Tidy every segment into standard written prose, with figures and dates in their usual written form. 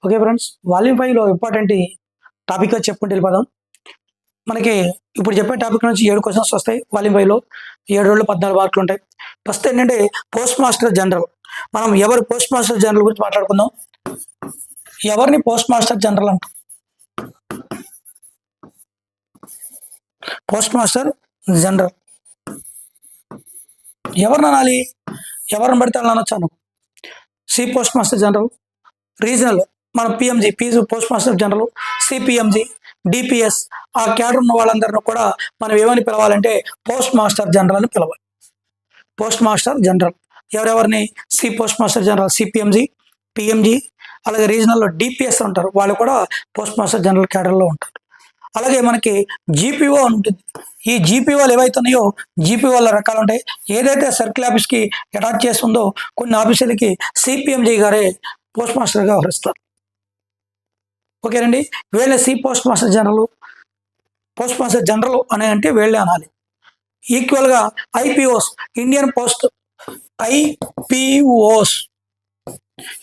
Okay friends, volume 5లో important టాపిక్గా చెప్పుకుంటూ వెళ్ళిపోదాం. మనకి ఇప్పుడు చెప్పే టాపిక్ నుంచి 7 క్వశ్చన్స్ వస్తాయి. వాల్యూమ్ 5లో 7 రోజులు 14 మార్కులు ఉంటాయి. ఫస్ట్ ఏంటంటే పోస్ట్ మాస్టర్ జనరల్. మనం ఎవరు పోస్ట్ మాస్టర్ జనరల్ గురించి మాట్లాడుకుందాం. ఎవరిని పోస్ట్ మాస్టర్ జనరల్ అంటాం? పోస్ట్ మాస్టర్ జనరల్ ఎవరిని అనాలి? ఎవరిని పడితే అలా అనొచ్చాను. C post master general, regional మన PMG post master general, CPMG, DPS ఆ క్యాడర్ ఉన్న వాళ్ళందరినీ కూడా మనం ఏమని పిలవాలంటే పోస్ట్ మాస్టర్ జనరల్ అని పిలవాలి. పోస్ట్ మాస్టర్ జనరల్ ఎవరెవరిని? C post master general CPMG, PMG, అలాగే రీజనల్లో డిపిఎస్ ఉంటారు, వాళ్ళు కూడా పోస్ట్ మాస్టర్ జనరల్ క్యాడర్లో ఉంటారు. అలాగే మనకి జీపీఓ అని ఉంటుంది. ఈ జీపీఓలు ఏవైతున్నాయో జీపీఓల రకాలు ఉంటాయి. ఏదైతే సర్కిల్ ఆఫీస్కి అటాచ్ చేస్తుందో కొన్ని ఆఫీసులకి సిపిఎంజీ గారే పోస్ట్ మాస్టర్గా వ్యవహరిస్తారు. ఓకేనండి, వీళ్ళ సి పోస్ట్ మాస్టర్ జనరల్ అని అంటే వీళ్ళే అనాలి. ఈక్వల్గా ఐపీఓస్, ఇండియన్ పోస్ట్ ఐపీఓస్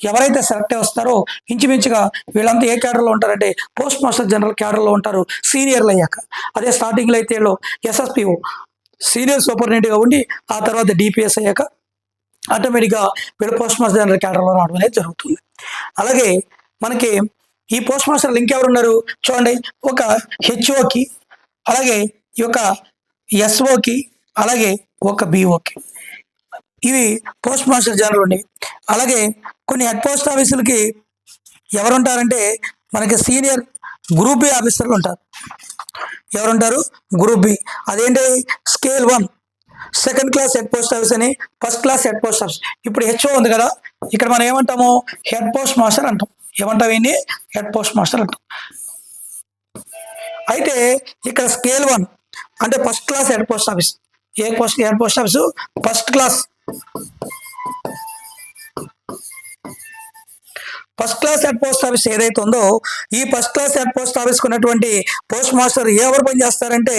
ఎవరైతే సెలెక్ట్ వస్తారో ఇంచుమించుగా వీళ్ళంతా ఏ క్యాడర్లో ఉంటారంటే పోస్ట్ మాస్టర్ జనరల్ క్యాడర్లో ఉంటారు సీనియర్లు అయ్యాక. అదే స్టార్టింగ్లో అయితే ఎస్ఎస్పిఓ సీనియర్ సూపరింటెండెంట్గా ఉండి ఆ తర్వాత డిపిఎస్ అయ్యాక ఆటోమేటిక్గా వీళ్ళు పోస్ట్ మాస్టర్ జనరల్ క్యాడర్లో రావడం అనేది జరుగుతుంది. అలాగే మనకి ఈ పోస్ట్ మాస్టర్లు ఇంకెవరున్నారు చూడండి. ఒక హెచ్ఓకి, అలాగే ఈ యొక్క ఎస్ఓకి, అలాగే ఒక బిఓకి, ఇవి పోస్ట్ మాస్టర్ జనరల్ ఉండేవి. అలాగే కొన్ని హెడ్ పోస్ట్ ఆఫీసులకి ఎవరుంటారంటే మనకి సీనియర్ గ్రూప్ బి ఆఫీసర్లు ఉంటారు. ఎవరుంటారు? Group B. అదేంటి? Scale 1 second class head post office అని, first class head post office. ఇప్పుడు హెచ్ఓ ఉంది కదా, ఇక్కడ మనం ఏమంటాము? హెడ్ పోస్ట్ మాస్టర్ అంటాం. ఏమంటాం? ఏంటి? హెడ్ పోస్ట్ మాస్టర్ అంటాం. అయితే ఇక్కడ స్కేల్ 1 అంటే first class head post office. Head post office first class head post office ఏదైతే ఉందో ఈ ఫస్ట్ క్లాస్ హెడ్ పోస్ట్ ఆఫీస్కి ఉన్నటువంటి పోస్ట్ మాస్టర్ ఎవరు పనిచేస్తారంటే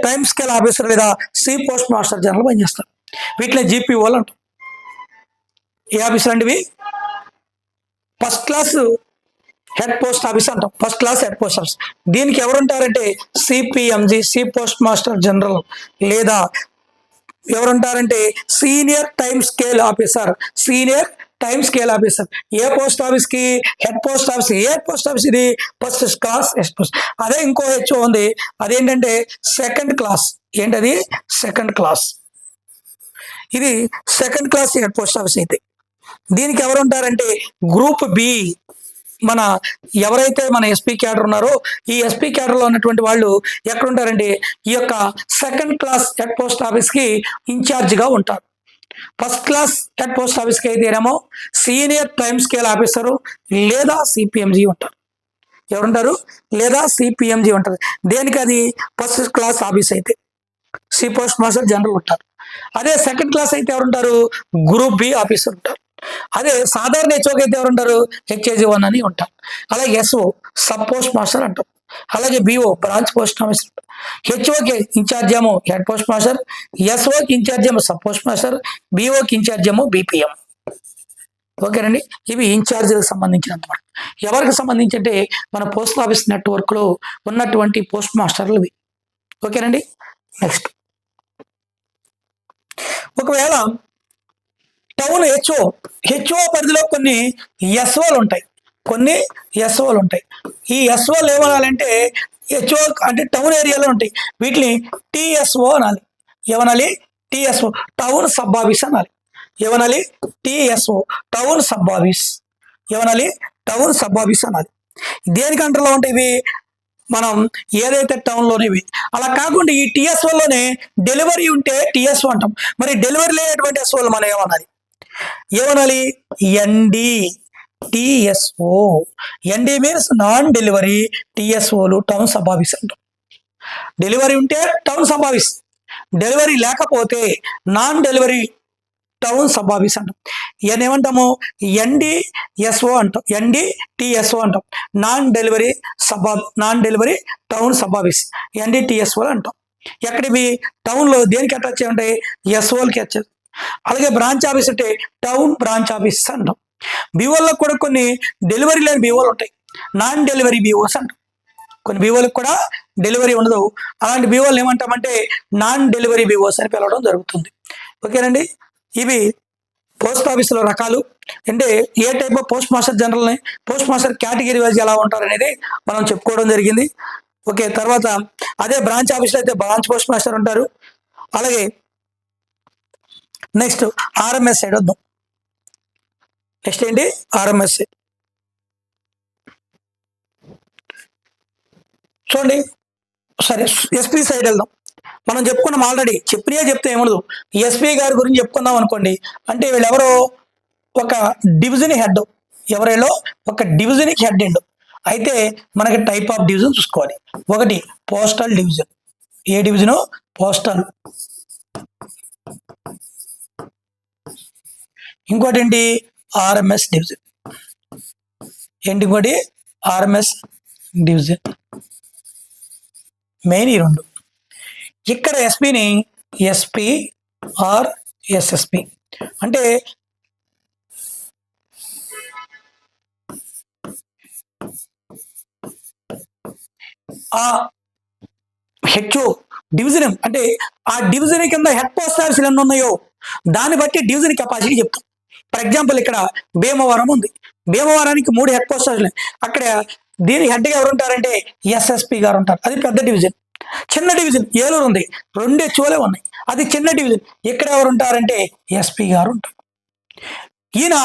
టైమ్ స్కేల్ ఆఫీసర్ లేదా సి పోస్ట్ మాస్టర్ జనరల్ పనిచేస్తారు. వీటిలో జీపీఓలు అంటాం. ఏ ఆఫీసర్ అండి ఇవి? First class head post office అంటాం. First class head post office. దీనికి ఎవరుంటారంటే CPMG C post master general, లేదా ఎవరుంటారంటే senior time scale officer. Senior time scale officer ఏ పోస్ట్ ఆఫీస్కి? Head post office. ఏ పోస్ట్ ఆఫీస్ ఇది? First class head post. అదే ఇంకో హెచ్ఓ ఉంది, అదేంటంటే సెకండ్ క్లాస్. ఏంటది? Second class. ఇది second class head post office. అయితే దీనికి ఎవరు ఉంటారంటే గ్రూప్ బి. మన ఎవరైతే మన ఎస్పీ క్యాడర్ ఉన్నారో ఈ ఎస్పీ క్యాడర్లో ఉన్నటువంటి వాళ్ళు ఎక్కడ ఉంటారంటే ఈ యొక్క సెకండ్ క్లాస్ హెడ్ పోస్ట్ ఆఫీస్కి ఇన్ఛార్జిగా ఉంటారు. ఫస్ట్ క్లాస్ హెడ్ పోస్ట్ ఆఫీస్కి అయితేనేమో సీనియర్ టైమ్ స్కేల్ ఆఫీసరు లేదా సిపిఎంజీ ఉంటారు. ఎవరుంటారు? లేదా సిపిఎంజీ ఉంటారు. దేనికి? అది ఫస్ట్ క్లాస్ ఆఫీస్ అయితే సి పోస్ట్ మాస్టర్ జనరల్ ఉంటారు. అదే సెకండ్ క్లాస్ అయితే ఎవరుంటారు? గ్రూప్ బి ఆఫీసర్ ఉంటారు. అదే సాధారణ హెచ్ఓకి అయితే ఎవరుంటారు? హెచ్ఏజీ 1 అని ఉంటారు. అలాగే ఎస్ఓ సబ్ పోస్ట్ మాస్టర్ అంటాం. అలాగే బిఓ బ్రాంచ్ పోస్ట్ ఆఫీసర్. హెచ్ఓకి ఇన్ఛార్జ్ ఏమో హెడ్ పోస్ట్ మాస్టర్, ఎస్ఓకి ఇన్ఛార్జ్ ఏమో సబ్ పోస్ట్ మాస్టర్, బిఓకి ఇన్ఛార్జ్ ఏమో బిపిఎం. ఓకేనండి, ఇవి ఇన్ఛార్జీలకు సంబంధించినంత వరకు. ఎవరికి సంబంధించి అంటే మన పోస్ట్ ఆఫీస్ నెట్వర్క్లో ఉన్నటువంటి పోస్ట్ మాస్టర్లు ఇవి. ఓకేనండి, నెక్స్ట్ ఒకవేళ టౌన్ హెచ్ఓ పరిధిలో కొన్ని ఎస్ఓలు ఉంటాయి. ఈ ఎస్ఓలు ఏమనాలంటే హెచ్ఓ అంటే టౌన్ ఏరియాలో ఉంటాయి. వీటిని టిఎస్ఓ అనాలి. ఏమనాలి? టిఎస్ఓ టౌన్ సబ్ ఆఫీస్ అనాలి. ఏమనాలి? Tso town sub office. ఏమనాలి? టౌన్ సబ్ ఆఫీస్ అనాలి. దేనికి అంటర్లో ఉంటాయి ఇవి? మనం ఏదైతే టౌన్లోనే ఇవి. అలా కాకుండా ఈ టిఎస్ఓలోనే డెలివరీ ఉంటే టిఎస్ఓ అంటాం. మరి డెలివరీ లేనటువంటి ఎస్ఓలు మనం ఏమనాలి? ND TSO. ND means non delivery. టిఎస్ఓలు టౌన్ సబ్ ఆఫీస్ అంటాం. డెలివరీ ఉంటే టౌన్ సబ్ ఆఫీస్, డెలివరీ లేకపోతే non delivery town sub office అంటాం. ఇవన్నీ ఏమంటాము? ఎన్డిఎస్ఓ అంటాం, ఎన్డిటిఎస్ఓ అంటాం. Non delivery town sub office NDTSO అంటాం. ఎక్కడివి? టౌన్లో దేనికి అటాచ్ ఉంటాయి? ఎస్ఓలకి అటాచ్. అలాగే బ్రాంచ్ ఆఫీస్ అంటే టౌన్ బ్రాంచ్ ఆఫీస్ అంటాం. బీఓలకు కూడా కొన్ని డెలివరీ లేని బీఓలు ఉంటాయి, నాన్ డెలివరీ బీఓస్ అంటారు. కొన్ని బీఓలకు కూడా డెలివరీ ఉండదు, అలాంటి బీఓలు ఏమంటామంటే నాన్ డెలివరీ బీఓస్ అని పిలవడం జరుగుతుంది. ఓకేనండి, ఇవి పోస్ట్ ఆఫీసులో రకాలు. అంటే ఏ టైప్ ఆఫ్ పోస్ట్ మాస్టర్ జనరల్ని, పోస్ట్ మాస్టర్ కేటగిరీ వైజ్ ఎలా ఉంటారు అనేది మనం చెప్పుకోవడం జరిగింది. ఓకే, తర్వాత అదే బ్రాంచ్ ఆఫీస్లో అయితే బ్రాంచ్ పోస్ట్ మాస్టర్ ఉంటారు. అలాగే నెక్స్ట్ ఆర్ఎంఎస్ సైడ్ వద్దాం. నెక్స్ట్ ఏంటి, ఆర్ఎంఎస్ సైడ్ చూడండి. సరే, ఎస్పీ సైడ్ వెళ్దాం. మనం చెప్పుకున్నాం ఆల్రెడీ, చెప్పినా చెప్తే ఏమడదు. ఎస్పీ గారి గురించి చెప్పుకుందాం అనుకోండి, అంటే వీళ్ళెవరో ఒక డివిజన్ హెడ్, ఎవరేలో ఒక డివిజన్కి హెడ్ అండు. అయితే మనకి టైప్ ఆఫ్ డివిజన్ చూసుకోవాలి. ఒకటి పోస్టల్ డివిజన్. ఏ డివిజను? పోస్టల్. ఇంకోటి ఏంటి? RMS division. ఏంటి ఇంకోటి? RMS division. మెయిన్ ఈ రెండు. ఇక్కడ ఎస్పీని ఎస్పీ ఆర్ ఎస్ఎస్పి అంటే ఆ హెచ్ఓ డివిజన్, అంటే ఆ డివిజన్ కింద హెడ్ పోస్ట్ ఆఫీసులు ఎన్ని ఉన్నాయో దాన్ని బట్టి డివిజన్ కెపాసిటీ చెప్తాం. ఫర్ ఎగ్జాంపుల్ ఇక్కడ భీమవరం ఉంది, భీమవరానికి 3 హెడ్ పోస్ట్ ఆఫీసులు. అక్కడ దీని హెడ్గా ఎవరు ఉంటారంటే ఎస్ఎస్పి గారు ఉంటారు, అది పెద్ద డివిజన్. చిన్న డివిజన్ ఏలూరు ఉంది, 2 హెచ్ఓలే ఉన్నాయి, అది చిన్న డివిజన్. ఇక్కడ ఎవరు ఉంటారంటే ఎస్పీ గారు ఉంటారు. ఈయన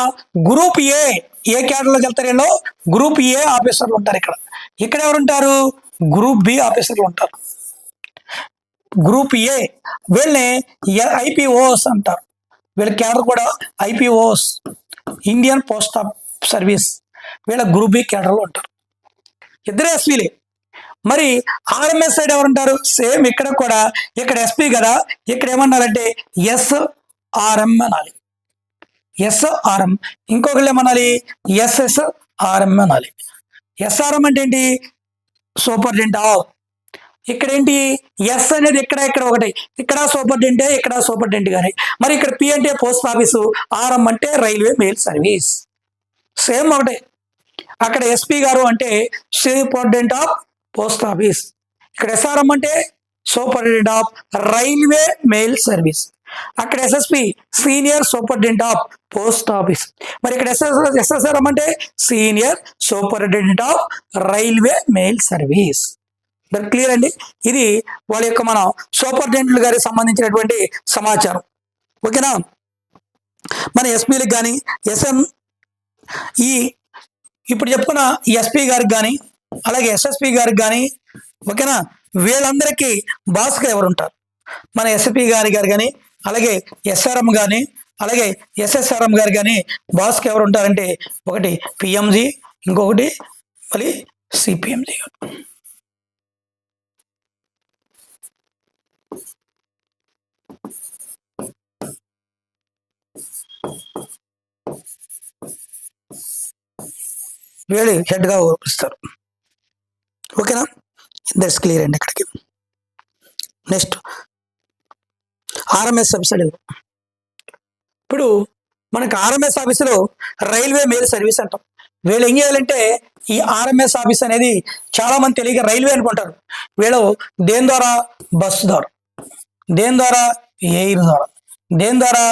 గ్రూప్ ఏ క్యాడర్లోకి వెళ్తారేలో గ్రూప్ ఏ ఆఫీసర్లు ఉంటారు. ఇక్కడ ఎవరు ఉంటారు? గ్రూప్ బి ఆఫీసర్లు ఉంటారు. గ్రూప్ ఏ వీళ్ళని ఐపీఓస్ అంటారు. వీళ్ళ క్యాడర్ కూడా ఐపీఓస్, ఇండియన్ పోస్ట్ సర్వీస్. వీళ్ళ గ్రూప్ బి క్యాడర్లో ఉంటారు. ఇద్దరే ఎస్పీలే. మరి ఆర్ఎంఎస్ సైడ్ ఎవరుంటారు? సేమ్ ఇక్కడ కూడా, ఇక్కడ ఎస్పీ కదా, ఇక్కడ ఏమన్నారంటే ఎస్ఆర్ఎం అనాలి, ఎస్ఆర్ఎం. ఇంకొకళ్ళు ఏమనాలి? ఎస్ఎస్ఆర్ఎం అనాలి. ఎస్ఆర్ఎం అంటే ఏంటి? Superintendent of. ఇక్కడ ఏంటి? ఎస్ అనేది ఇక్కడ ఒకటి, ఇక్కడ సూపరింటెండెంటే, ఇక్కడ సూపరింటెండెంట్ గానే. మరి ఇక్కడ పి అంటే పోస్ట్ ఆఫీసు, ఆర్ఎం అంటే రైల్వే మెయిల్ సర్వీస్, సేమ్ ఒకటే. అక్కడ ఎస్పీ గారు అంటే సూపరింటెండెంట్ ఆఫ్ పోస్ట్ ఆఫీస్, ఇక్కడ ఎస్ఆర్ఎం అంటే superintendent of railway mail service. అక్కడ SSP senior superintendent of post office. మరి ఇక్కడ ఎస్ఎస్ఆర్ఎం అంటే senior superintendent of railway mail service. Clear అండి. ఇది వాళ్ళ యొక్క మన సూపరింటెండెంట్ గారికి సంబంధించినటువంటి సమాచారం. ఓకేనా? మన ఎస్పీలకు కానీ ఇప్పుడు చెప్పుకున్న ఎస్పీ గారికి కానీ అలాగే ఎస్ఎస్పి గారికి కానీ, ఓకేనా, వీళ్ళందరికీ బాస్గా ఎవరు ఉంటారు? మన ఎస్పీ గారు కానీ అలాగే ఎస్ఆర్ఎం కానీ అలాగే ఎస్ఎస్ఆర్ఎం గారు కానీ బాస్కి ఎవరు ఉంటారంటే ఒకటి పిఎంజి, ఇంకొకటి మళ్ళీ సిపిఎంజి. వీళ్ళు హెడ్గా ఇస్తారు. ఓకేనా? దట్స్ క్లియర్ అండి. ఇక్కడికి నెక్స్ట్ ఆర్ఎంఎస్ సబ్సిడీ. ఇప్పుడు మనకు ఆర్ఎంఎస్ ఆఫీసులో రైల్వే మెయిల్ సర్వీస్ అంటాం. వీళ్ళు ఏం చేయాలంటే ఈ ఆర్ఎంఎస్ ఆఫీస్ అనేది చాలా మంది తెలియక రైల్వే అనుకుంటారు. వీళ్ళు దేని ద్వారా? బస్సు ద్వారా. దేని ద్వారా? ఎయిర్ ద్వారా. దేని ద్వారా?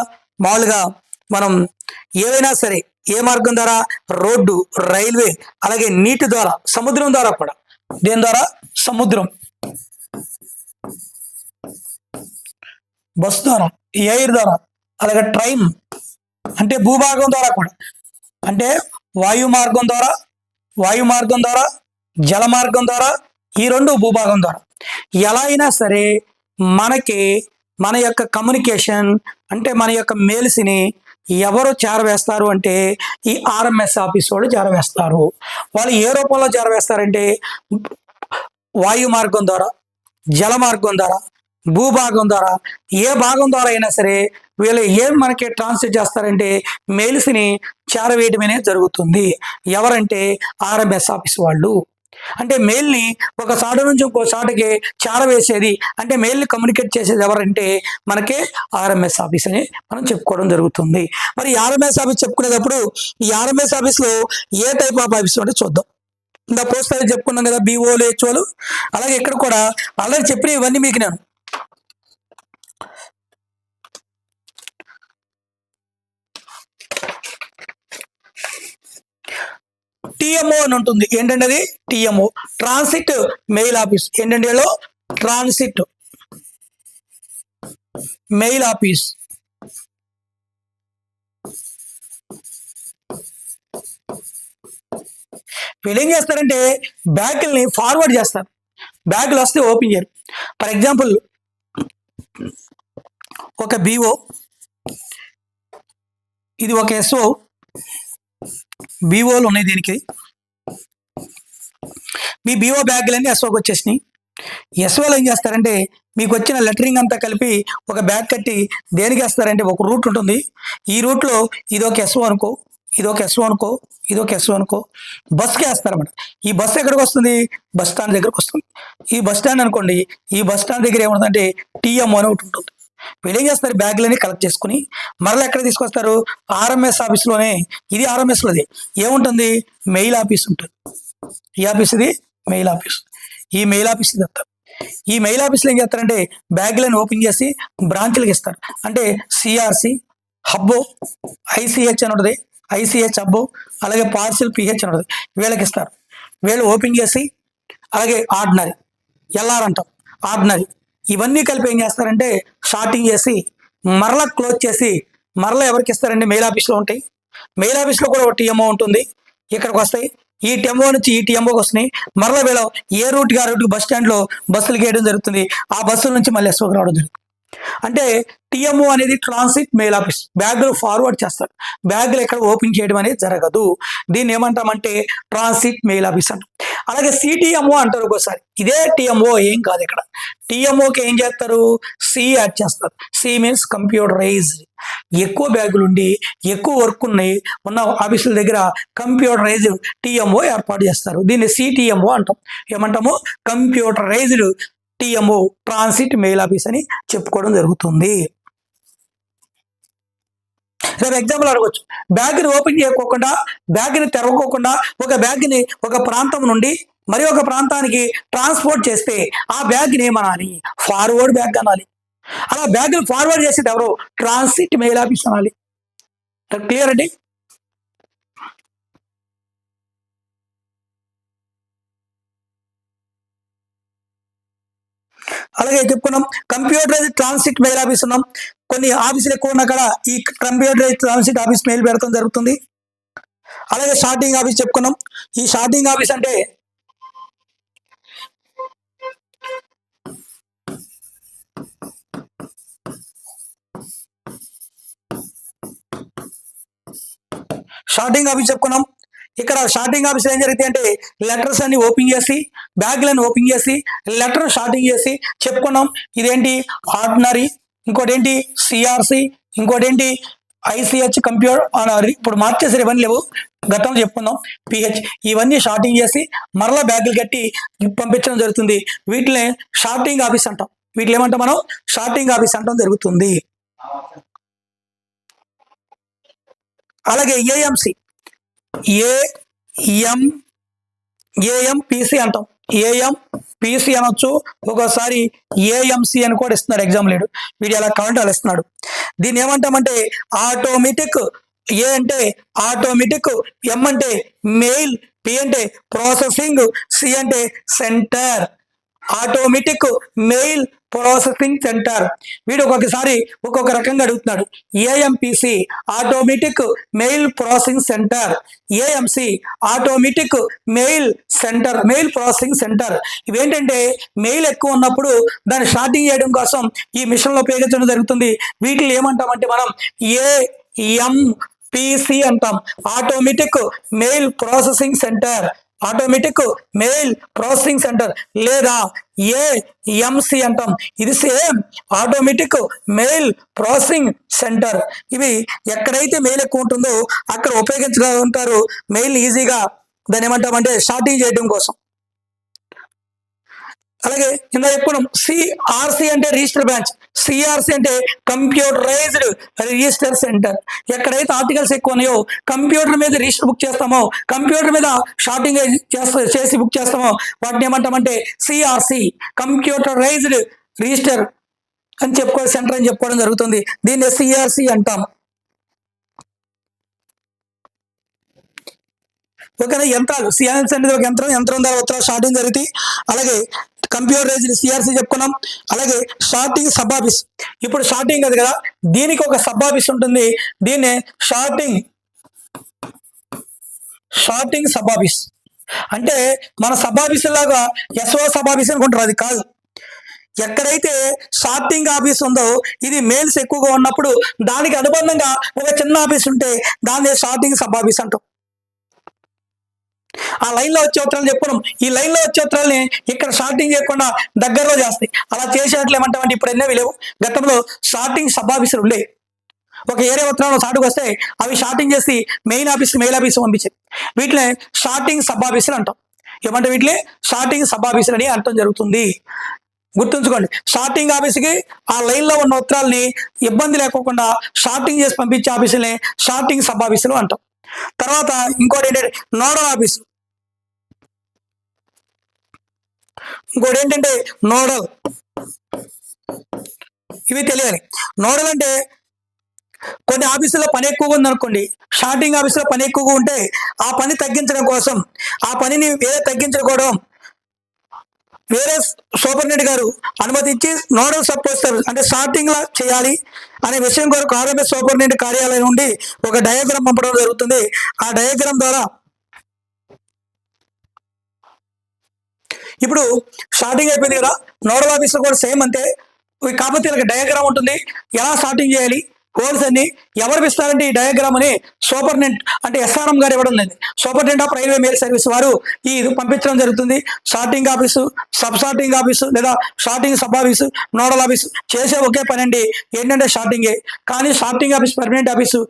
మామూలుగా మనం ఏవైనా సరే ఏ మార్గం ద్వారా? రోడ్డు, రైల్వే, అలాగే నీటి ద్వారా, సముద్రం ద్వారా కూడా. దేని ద్వారా? సముద్రం. బస్సు ద్వారా, ఎయిర్ ద్వారా, అలాగే ట్రైన్ అంటే భూభాగం ద్వారా కూడా, అంటే వాయు మార్గం ద్వారా, జల మార్గం ద్వారా, ఈ రెండు భూభాగం ద్వారా. ఎలా అయినా సరే మనకి మన యొక్క కమ్యూనికేషన్ అంటే మన యొక్క మెయిల్స్ని ఎవరు చేరవేస్తారు అంటే ఈ ఆర్ఎంఎస్ ఆఫీస్ వాళ్ళు చేరవేస్తారు. వాళ్ళు ఏ రూపంలో చేరవేస్తారంటే వాయు మార్గం ద్వారా, జల మార్గం ద్వారా, భూభాగం ద్వారా, ఏ భాగం ద్వారా అయినా సరే వీళ్ళు ఏం మనకి ట్రాన్స్లేట్ చేస్తారంటే మెయిల్స్ని చేరవేయడం అనేది జరుగుతుంది. ఎవరంటే ఆర్ఎంఎస్ ఆఫీస్ వాళ్ళు. అంటే మెయిల్ని ఒక చాట నుంచి ఇంకో చాటకి చేరవేసేది, అంటే మెయిల్ని కమ్యూనికేట్ చేసేది ఎవరంటే మనకి ఆర్ఎంఎస్ ఆఫీస్ అని మనం చెప్పుకోవడం జరుగుతుంది. మరి ఆర్ఎంఎస్ ఆఫీస్ చెప్పుకునేటప్పుడు ఈ ఆర్ఎంఎస్ ఆఫీస్లో ఏ టైప్ ఆఫ్ ఆఫీస్ అంటే చూద్దాం. ఇంకా పోస్ట్ ఆఫీస్ చెప్పుకున్నాం కదా, బీఓలు హెచ్ఓలు. అలాగే ఇక్కడ కూడా ఆల్రెడీ చెప్పిన ఇవన్నీ మీకు నేను టిఎంఓ అని ఉంటుంది. ఏంటంటే అది టిఎంఓ, ట్రాన్సిట్ మెయిల్ ఆఫీస్. ఏంటంటే ట్రాన్సిట్ మెయిల్ ఆఫీస్. వీళ్ళు ఏం చేస్తారంటే బ్యాగుల్ని ఫార్వర్డ్ చేస్తారు. బ్యాగులు వస్తే ఓపెన్ చేయరు. ఫర్ ఎగ్జాంపుల్ ఒక బీఓ, ఇది ఒక ఎస్ఓ, బీఓలు ఉన్నాయి దీనికి. మీ బీఓ బ్యాగులన్నీ ఎస్ఓకి వచ్చేసినాయి. ఎస్ఓలు ఏం చేస్తారంటే మీకు వచ్చిన లెటరింగ్ అంతా కలిపి ఒక బ్యాగ్ కట్టి దేనికి వేస్తారంటే ఒక రూట్ ఉంటుంది. ఈ రూట్లో ఇదొక ఎస్ఓ అనుకో, ఇదొక ఎస్ఓ అనుకో, ఇదొక ఎస్ఓ అనుకో, బస్కి వేస్తారన్నమాట. ఈ బస్సు ఎక్కడికి వస్తుంది? బస్ స్టాండ్ దగ్గరకు వస్తుంది. ఈ బస్ స్టాండ్ అనుకోండి, ఈ బస్ స్టాండ్ దగ్గర ఏముంటుందంటే టీఎంఓ అని ఒకటి ఉంటుంది. వీళ్ళు ఏం చేస్తారు? బ్యాగులని కలెక్ట్ చేసుకుని మరలా ఎక్కడ తీసుకొస్తారు? ఆర్ఎంఎస్ ఆఫీస్లోనే. ఇది ఆర్ఎంఎస్లోది ఏముంటుంది? మెయిల్ ఆఫీస్ ఉంటుంది. ఈ ఆఫీస్ ఇది మెయిల్ ఆఫీస్. ఈ మెయిల్ ఆఫీస్ ఇది చెప్తారు. ఈ మెయిల్ ఆఫీస్లో ఏం చేస్తారంటే బ్యాగులను ఓపెన్ చేసి బ్రాంచ్లకు ఇస్తారు. అంటే సిఆర్సి హబ్బో, ఐసిహెచ్ అని ఉంటుంది, ఐసిహెచ్ హబ్బో, అలాగే పార్సిల్ పిహెచ్ అని ఉంటుంది. వీళ్ళకి ఇస్తారు. వీళ్ళు ఓపెన్ చేసి అలాగే ఆర్డినరీ, ఎల్ఆర్ అంటాం, ఆర్డినరీ, ఇవన్నీ కలిపి ఏం చేస్తారంటే షార్టింగ్ చేసి మరలా క్లోజ్ చేసి మరలా ఎవరికి ఇస్తారంటే మెయిల్ ఆఫీస్లో ఉంటాయి. మెయిల్ ఆఫీస్లో కూడా ఒక టీఎంఓ ఉంటుంది. ఇక్కడికి వస్తాయి. ఈ టీఎంఓ నుంచి ఈ టీఎంఓకి వస్తున్నాయి. మరలా వీళ్ళు ఏ రూట్కి ఆ రూట్కి బస్ స్టాండ్లో బస్సులు వేయడం జరుగుతుంది. ఆ బస్సుల నుంచి మళ్ళీ ఎస్ఓకి రావడం జరుగుతుంది. అంటే టిఎంఓ అనేది ట్రాన్సిట్ మెయిల్ ఆఫీస్. బ్యాగులు ఫార్వర్డ్ చేస్తారు. బ్యాగులు ఎక్కడ ఓపెన్ చేయడం అనేది జరగదు. దీన్ని ఏమంటామంటే ట్రాన్సిట్ మెయిల్ ఆఫీస్ అంటాం. అలాగే సిటిఎంఓ అంటారు ఒక్కోసారి. ఇదే టిఎంఓ ఏం కాదు. ఇక్కడ టిఎంఓకి ఏం చేస్తారు? సి యాడ్ చేస్తారు. C means computerized. ఎక్కువ బ్యాగులు ఉండి ఎక్కువ వర్క్ ఉన్నాయి ఉన్న ఆఫీసుల దగ్గర కంప్యూటరైజ్డ్ టిఎంఓ ఏర్పాటు చేస్తారు. దీన్ని సిటిఎంఓ అంటాం. ఏమంటాము? కంప్యూటరైజ్డ్ టిఎంఓ, ట్రాన్సిట్ మెయిల్ ఆఫీస్ అని చెప్పుకోవడం జరుగుతుంది. రేపు ఎగ్జాంపుల్ అడగవచ్చు. బ్యాగ్ని ఓపెన్ చేయకోకుండా, బ్యాగ్ని తెరవకోకుండా ఒక బ్యాగ్ని ఒక ప్రాంతం నుండి మరి ఒక ప్రాంతానికి ట్రాన్స్పోర్ట్ చేస్తే ఆ బ్యాగ్ని ఏమనాలి? ఫార్వర్డ్ బ్యాగ్ అనాలి. అలా బ్యాగ్ని ఫార్వర్డ్ చేసేది ఎవరు? ట్రాన్సిట్ మెయిల్ ఆఫీస్ అనాలి. క్లియర్ అండి? అలాగే చెప్పుకున్నాం కంప్యూటరైజ్ ట్రాన్సిట్ మెయిల్ ఆఫీస్ ఉన్నాం. కొన్ని ఆఫీసులు ఎక్కువ ఉన్నా కూడా ఈ కంప్యూటరైజ్ ట్రాన్సిట్ ఆఫీస్ మెయిల్ పెడతాం జరుగుతుంది. అలాగే షార్టింగ్ ఆఫీస్ చెప్పుకున్నాం. ఈ షార్టింగ్ ఆఫీస్ అంటే షార్టింగ్ ఆఫీస్ చెప్పుకున్నాం. ఇక్కడ షార్టింగ్ ఆఫీస్ ఏం జరుగుతాయి అంటే లెటర్స్ అన్ని ఓపెన్ చేసి బ్యాగ్లను ఓపెన్ చేసి లెటర్ షార్టింగ్ చేసి చెప్పుకున్నాం. ఇదేంటి? ఆర్డినరీ, ఇంకోటి ఏంటి? సిఆర్సి, ఇంకోటి ఏంటి? ICH computer. ఇప్పుడు మార్చేసారు, ఇవన్నీ లేవు, గతంలో చెప్పుకుందాం. పిహెచ్, ఇవన్నీ షార్టింగ్ చేసి మరలా బ్యాగులు కట్టి పంపించడం జరుగుతుంది. వీటిని షార్టింగ్ ఆఫీస్ అంటాం. వీటిని ఏమంటాం మనం? షార్టింగ్ ఆఫీస్ అంటాం జరుగుతుంది. అలాగే ఏఎంసి, ఏఎంపిసి అంటాం. ఏఎంపిసి అనొచ్చు, ఒక్కోసారి ఏఎంసి అని కూడా ఇస్తున్నాడు ఎగ్జామ్ లీడు. వీడు ఎలా కావాలంటే అలా ఇస్తున్నాడు. దీన్ని ఏమంటామంటే ఆటోమేటిక్. ఏ అంటే ఆటోమేటిక్, ఎం అంటే మెయిల్, పి అంటే ప్రాసెసింగ్, సి అంటే centre. Automatic mail processing centre. వీడు ఒక్కొక్కసారి ఒక్కొక్క రకంగా అడుగుతున్నాడు. AMPC automatic mail processing centre, AMC automatic mail centre, mail processing centre. ఇవేంటంటే మెయిల్ ఎక్కువ ఉన్నప్పుడు దాన్ని షార్టింగ్ చేయడం కోసం ఈ మిషన్లో ఉపయోగించడం జరుగుతుంది. వీటిని ఏమంటామంటే మనం ఏఎంపిసి అంటాం. Automatic mail processing centre, automatic mail processing centre, లేదా ఏఎంసి అంటాం. ఇది same automatic mail processing centre. ఇవి ఎక్కడైతే మెయిల్ ఎక్కువ ఉంటుందో అక్కడ ఉపయోగించుకుంటారు మెయిల్ ఈజీగా. దాన్ని ఏమంటామంటే షార్టింగ్ చేయడం కోసం. అలాగే ఇందా చెప్పుకున్నాం సిఆర్సి అంటే రిజిస్టర్ బ్రాంచ్, సిఆర్సి అంటే కంప్యూటరైజ్డ్ రిజిస్టర్ సెంటర్. ఎక్కడైతే ఆర్టికల్స్ ఎక్కువ ఉన్నాయో కంప్యూటర్ మీద రిజిస్టర్ బుక్ చేస్తామో, కంప్యూటర్ మీద షార్టింగ్ చేసి బుక్ చేస్తామో వాటిని ఏమంటామంటే సిఆర్సి, కంప్యూటరైజ్డ్ రిజిస్టర్ అని చెప్పుకోవడం, సెంటర్ అని చెప్పుకోవడం జరుగుతుంది. దీన్ని సిఆర్సి అంటాం. ఓకేనా. యంత్రాలు, సిఆర్సి అనేది ఒక యంత్రం, యంత్రం ద్వారా ఉత్తరాలు షార్టింగ్ జరుగుతాయి. అలాగే కంప్యూటరైజ్డ్ సిఆర్సి చెప్పుకున్నాం. అలాగే షార్టింగ్ సబ్ ఆఫీస్. ఇప్పుడు షార్టింగ్ అది కదా, దీనికి ఒక సబ్ ఆఫీస్ ఉంటుంది. దీన్నే షార్టింగ్ సబ్ ఆఫీస్. అంటే మన సబ్ ఆఫీస్ లాగా ఎస్ఓ సబ్ ఆఫీస్ అనుకుంటారు, అది కాదు. ఎక్కడైతే షార్టింగ్ ఆఫీస్ ఉందో ఇది మెయిల్స్ ఎక్కువగా ఉన్నప్పుడు దానికి అనుబంధంగా ఒక చిన్న ఆఫీస్ ఉంటే దాన్ని షార్టింగ్ సబ్ ఆఫీస్ అంటాం. ఆ లైన్లో వచ్చే ఉత్తరాలు చెప్పుకున్నాం. ఈ లైన్లో వచ్చే ఉత్తరాలని ఇక్కడ షార్టింగ్ చేయకుండా దగ్గరలో చేస్తాయి. అలా చేసేట్లు ఏమంటామంటే ఇప్పుడు ఎన్నో లేవు. గతంలో షార్టింగ్ సబ్ ఆఫీసులు ఉండేవి. ఒక ఏరియా ఉత్తరాలు సాటుకు వస్తే అవి షార్టింగ్ చేసి మెయిన్ ఆఫీస్ పంపించేది. వీటిని షార్టింగ్ సబ్ ఆఫీసులు అంటాం. ఏమంటే వీటిని షార్టింగ్ సబ్ ఆఫీసులు అని అంటం జరుగుతుంది. గుర్తుంచుకోండి, షార్టింగ్ ఆఫీస్కి ఆ లైన్లో ఉన్న ఉత్తరాలని ఇబ్బంది లేకోకుండా షార్టింగ్ చేసి పంపించే ఆఫీసులని షార్టింగ్ సబ్ ఆఫీసులు అంటాం. తర్వాత ఇంకోటి ఏంటంటే నోడల్ ఆఫీసు. ఇంకోటి ఏంటంటే నోడల్, ఇవి తెలియాలి. నోడల్ అంటే కొన్ని ఆఫీసుల్లో పని ఎక్కువగా ఉందనుకోండి, షార్టింగ్ ఆఫీసులో పని ఎక్కువగా ఉంటే ఆ పని తగ్గించడం కోసం, ఆ పనిని తగ్గించుకోవడం వేరే సూపరింటెండెంట్ గారు అనుమతించి నోడల్ సపోర్టర్ అంటే షార్టింగ్ లా చేయాలి అనే విషయం కొరకు ఆర్ఎంఎస్ సూపరింటెండెంట్ కార్యాలయం నుండి ఒక డయాగ్రామ్ పంపడం జరుగుతుంది. ఆ డయాగ్రామ్ ద్వారా ఇప్పుడు షార్టింగ్ అయిపోయింది కదా, నోడల్ ఆఫీస్లో కూడా సేమ్ అంతే. కాకపోతే ఇలా డయాగ్రామ్ ఉంటుంది, ఎలా షార్టింగ్ చేయాలి, హోల్స్ అన్ని ఎవరు ఇస్తారంటే ఈ డయాగ్రామ్ అని సూపరింటెండెంట్ అంటే ఎస్ఆర్ఎం గారు ఇవ్వడం లేదు. Superintendent of railway mail service వారు ఈ పంపించడం జరుగుతుంది. Sorting office, sub sorting office లేదా sorting sub office, nodal office చేసే ఒకే పని అండి, ఏంటంటే షార్టింగే. కానీ షార్టింగ్ ఆఫీస్ పర్మనెంట్ ఆఫీసు,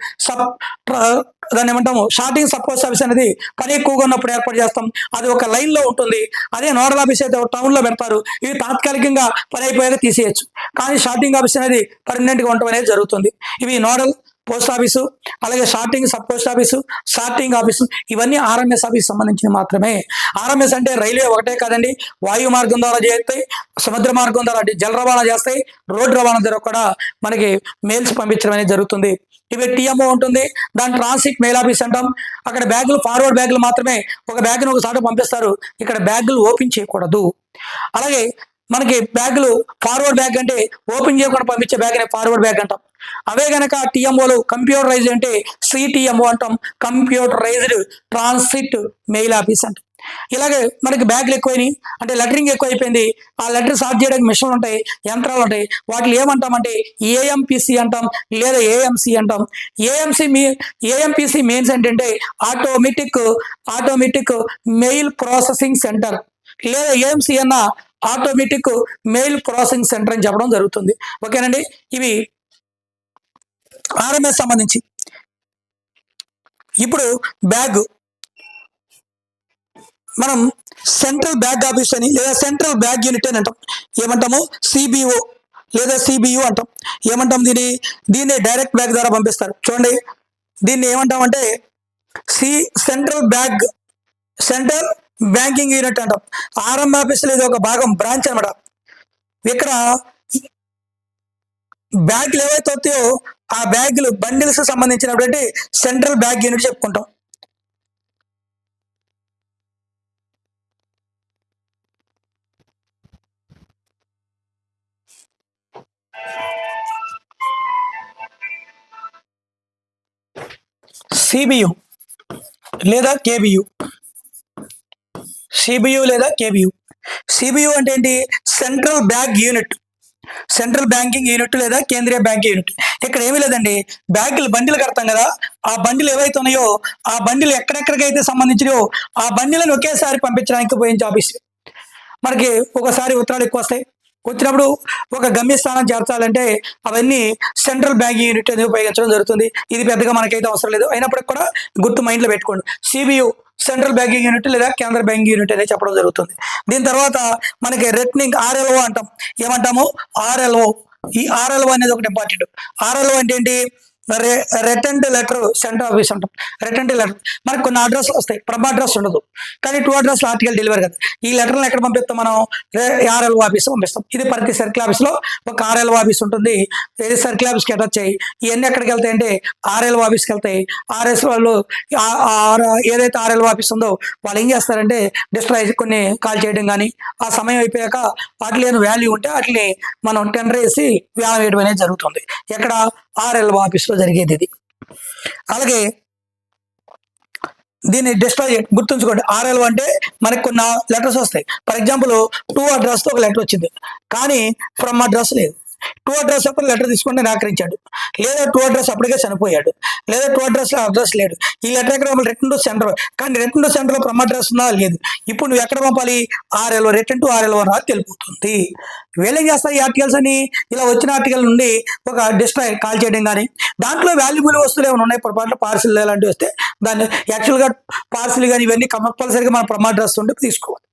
దాన్ని ఏమంటాము షార్టింగ్ సబ్ పోస్ట్ ఆఫీస్ అనేది పని ఎక్కువగా ఉన్నప్పుడు ఏర్పాటు చేస్తాం. అది ఒక లైన్లో ఉంటుంది. అదే నోడల్ ఆఫీస్ అయితే ఒక టౌన్లో పెడతారు. ఇవి తాత్కాలికంగా పని అయిపోయాక తీసేయచ్చు. కానీ షార్టింగ్ ఆఫీస్ అనేది పర్మనెంట్గా ఉండటం అనేది జరుగుతుంది. ఇవి నోడల్ పోస్ట్ ఆఫీసు, అలాగే shorting sub post office, shorting office, ఇవన్నీ ఆర్ఎంఎస్ ఆఫీస్ సంబంధించిన మాత్రమే. ఆర్ఎంఎస్ అంటే రైల్వే ఒకటే కాదండి, వాయు మార్గం ద్వారా చేస్తాయి, సముద్ర మార్గం ద్వారా జల రవాణా చేస్తాయి, రోడ్డు రవాణా ద్వారా కూడా మనకి మెయిల్స్ పంపించడం అనేది జరుగుతుంది. ఇవి టీఎంఓ ఉంటుంది, దాని ట్రాన్సిట్ మెయిల్ ఆఫీస్ అంటాం. అక్కడ బ్యాగులు ఫార్వర్డ్ బ్యాగులు మాత్రమే, ఒక బ్యాగ్ను ఒకసారి పంపిస్తారు. ఇక్కడ బ్యాగులు ఓపెన్ చేయకూడదు. అలాగే మనకి బ్యాగులు ఫార్వర్డ్ బ్యాగ్ అంటే ఓపెన్ చేయకుండా పంపించే బ్యాగ్ అనే ఫార్వర్డ్ బ్యాగ్ అంటాం. అవే కనుక టీఎంఓలు కంప్యూటరైజ్డ్ అంటే సిటిఎంఓ అంటాం, కంప్యూటరైజ్డ్ ట్రాన్సిట్ మెయిల్ ఆఫీస్ అంటాం. ఇలాగే మనకి బ్యాగులు ఎక్కువైనాయి అంటే లెటరింగ్ ఎక్కువ అయిపోయింది, ఆ లెటర్ సార్ట్ చేయడానికి మిషన్లు ఉంటాయి, యంత్రాలు ఉంటాయి. వాటిని ఏమంటామంటే ఏఎంపిసి అంటాం లేదా ఏఎంసి అంటాం. ఏఎంపిసి మెయిన్స్ ఏంటంటే ఆటోమేటిక్ మెయిల్ ప్రాసెసింగ్ సెంటర్, లేదా ఏఎంసి అన్న ఆటోమేటిక్ మెయిల్ ప్రాసెసింగ్ సెంటర్ అని చెప్పడం జరుగుతుంది. ఓకేనండి, ఇవి ఆర్ఎంఎస్ సంబంధించి. ఇప్పుడు బ్యాగ్ మనం సెంట్రల్ బ్యాగ్ ఆఫీస్ అని లేదా సెంట్రల్ బ్యాగ్ యూనిట్ అని అంటాం. ఏమంటాము సిబిఓ లేదా సిబియు అంటాం. ఏమంటాం దీన్ని డైరెక్ట్ బ్యాగ్ ద్వారా పంపిస్తారు. చూడండి, దీన్ని ఏమంటామంటే సెంట్రల్ బ్యాంకింగ్ యూనిట్ అంటాం. ఆర్ఎం ఆఫీసులో ఇది ఒక భాగం, బ్రాంచ్ అనమాట. ఇక్కడ బ్యాగులు ఏవైతే వస్తాయో ఆ బ్యాగులు బండిల్స్ సంబంధించినటువంటి సెంట్రల్ బ్యాగ్ యూనిట్ చెప్పుకుంటాం. సిబియు లేదా కేబియు, సిబియు లేదా కేబియు. సిబియు అంటే ఏంటి? Central bag unit, central banking unit లేదా కేంద్రీయ బ్యాంకింగ్ యూనిట్. ఇక్కడ ఏమీ లేదండి, బ్యాగులు బండిలు కడతాం కదా, ఆ బండిలు ఏవైతే ఉన్నాయో ఆ బండిలు ఎక్కడెక్కడికైతే సంబంధించినయో ఆ బండిలను ఒకేసారి పంపించడానికి ఉపయోగించే ఆఫీస్. మనకి ఒకసారి ఉత్తరాలు ఎక్కువ వస్తాయి, వచ్చినప్పుడు ఒక గమ్యస్థానం చేర్చాలంటే అవన్నీ సెంట్రల్ బ్యాంకింగ్ యూనిట్ అనేది ఉపయోగించడం జరుగుతుంది. ఇది పెద్దగా మనకైతే అవసరం లేదు, అయినప్పటికీ కూడా గుర్తు మైండ్లో పెట్టుకోండి. సిబియు సెంట్రల్ బ్యాంకింగ్ యూనిట్ లేదా కేంద్ర బ్యాంకింగ్ యూనిట్ అనేది చెప్పడం జరుగుతుంది. దీని తర్వాత మనకి రిటర్నింగ్ ఆర్ఎల్ఓ అంటాం. ఏమంటాము? ఆర్ఎల్ఓ. ఈ ఆర్ఎల్ఓ అనేది ఒకటి ఇంపార్టెంట్. ఆర్ఎల్ఓ అంటే ఏంటి? Return to letter centre office అంటాం. రిటర్న్ టు లెటర్ మనకు కొన్ని అడ్రస్లు వస్తాయి, ప్రమ్ అడ్రస్ ఉండదు, కానీ 2 అడ్రస్ ఆర్టికల్ డెలివరీ కదా. ఈ లెటర్లు ఎక్కడ పంపిస్తాం మనం? ఆర్ఎల్ఓ ఆఫీస్ పంపిస్తాం. ఇది ప్రతి సర్కిల్ ఆఫీస్లో ఒక ఆర్ఎల్ఓ ఆఫీస్ ఉంటుంది. ఇది సర్కిల్ ఆఫీస్కి అటాచ్ అయ్యి ఇవన్నీ ఎక్కడికి వెళ్తాయి అంటే ఆర్ఎల్ఓ ఆఫీస్కి వెళ్తాయి. ఆర్ఎస్ వాళ్ళు ఏదైతే ఆర్ఎల్ఓ ఆఫీస్ ఉందో వాళ్ళు ఏం చేస్తారంటే డిస్ట్రాయ్ కొన్ని కాల్ చేయడం కానీ, ఆ సమయం అయిపోయాక వాటిలో వాల్యూ ఉంటే వాటిని మనం టెండర్ వేసి వేలం వేయడం అనేది జరుగుతుంది. ఎక్కడ? ఆర్ఎల్ఓ ఆఫీస్లో జరిగేది ఇది. అలాగే దీన్ని డిస్ట్రాయ్ గుర్తుంచుకోండి. ఆర్ఎల్ఓ అంటే మనకి కొన్ని లెటర్స్ వస్తాయి. ఫర్ ఎగ్జాంపుల్ 2 అడ్రస్తో ఒక లెటర్ వచ్చింది, కానీ ఫ్రమ్ అడ్రస్ లేదు. 2 అడ్రస్ అప్పుడు లెటర్ తీసుకుంటే నిరాకరించాడు, లేదా 2 అడ్రస్ అప్పటికే చనిపోయాడు, లేదా 2 అడ్రస్లో అడ్రస్ లేడు. ఈ లెటర్ ఎక్కడ పంపాలి? Return to centre. కానీ రిటర్న్ టు సెంటర్లో ఫ్రమ్ అడ్రస్ ఉందా? లేదు. ఇప్పుడు నువ్వు ఎక్కడ పంపాలి? ఆర్ఎల్ఓ. రిటర్న్ టు ఆర్ఎల్ఓ రాదు తెలుపుతుంది. వీళ్ళేం చేస్తాయి? ఈ ఆర్టికల్స్ అని ఇలా వచ్చిన ఆర్టికల్ నుండి ఒక డిస్ట్రాయ్ కాల్ చేయడం కానీ, దాంట్లో వాల్యుబుల్ వస్తువులు ఏమైనా ఉన్నాయి, పొరపాట్లు పార్సిల్ అలాంటివి వస్తే దాన్ని యాక్చువల్గా పార్సిల్ కానీ ఇవన్నీ కంపల్సరీగా మన ఫ్రమ్ అడ్రస్ ఉంటే తీసుకోవాలి.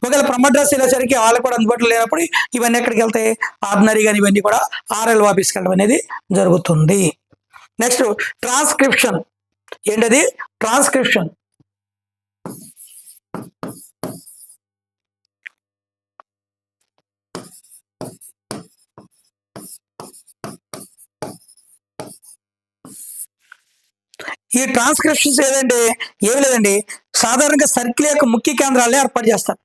ఒకవేళ ఫ్రమ్ అడ్రస్ వెళ్ళేసరికి వాళ్ళకి కూడా అందుబాటులో లేనప్పుడు ఇవన్నీ ఎక్కడికి వెళ్తాయి? ఆర్డినరీ కానీ ఇవన్నీ కూడా ఆర్ఎల్ఓ ఆఫీస్కి వెళ్ళడం అనేది జరుగుతుంది. Next transcription. ఏంటది? ట్రాన్స్క్రిప్షన్. ఈ ట్రాన్స్క్రిప్షన్స్ ఏదంటే ఏమి లేదండి, సాధారణంగా సర్కిల్ యొక్క ముఖ్య కేంద్రాలనే ఏర్పాటు చేస్తారు.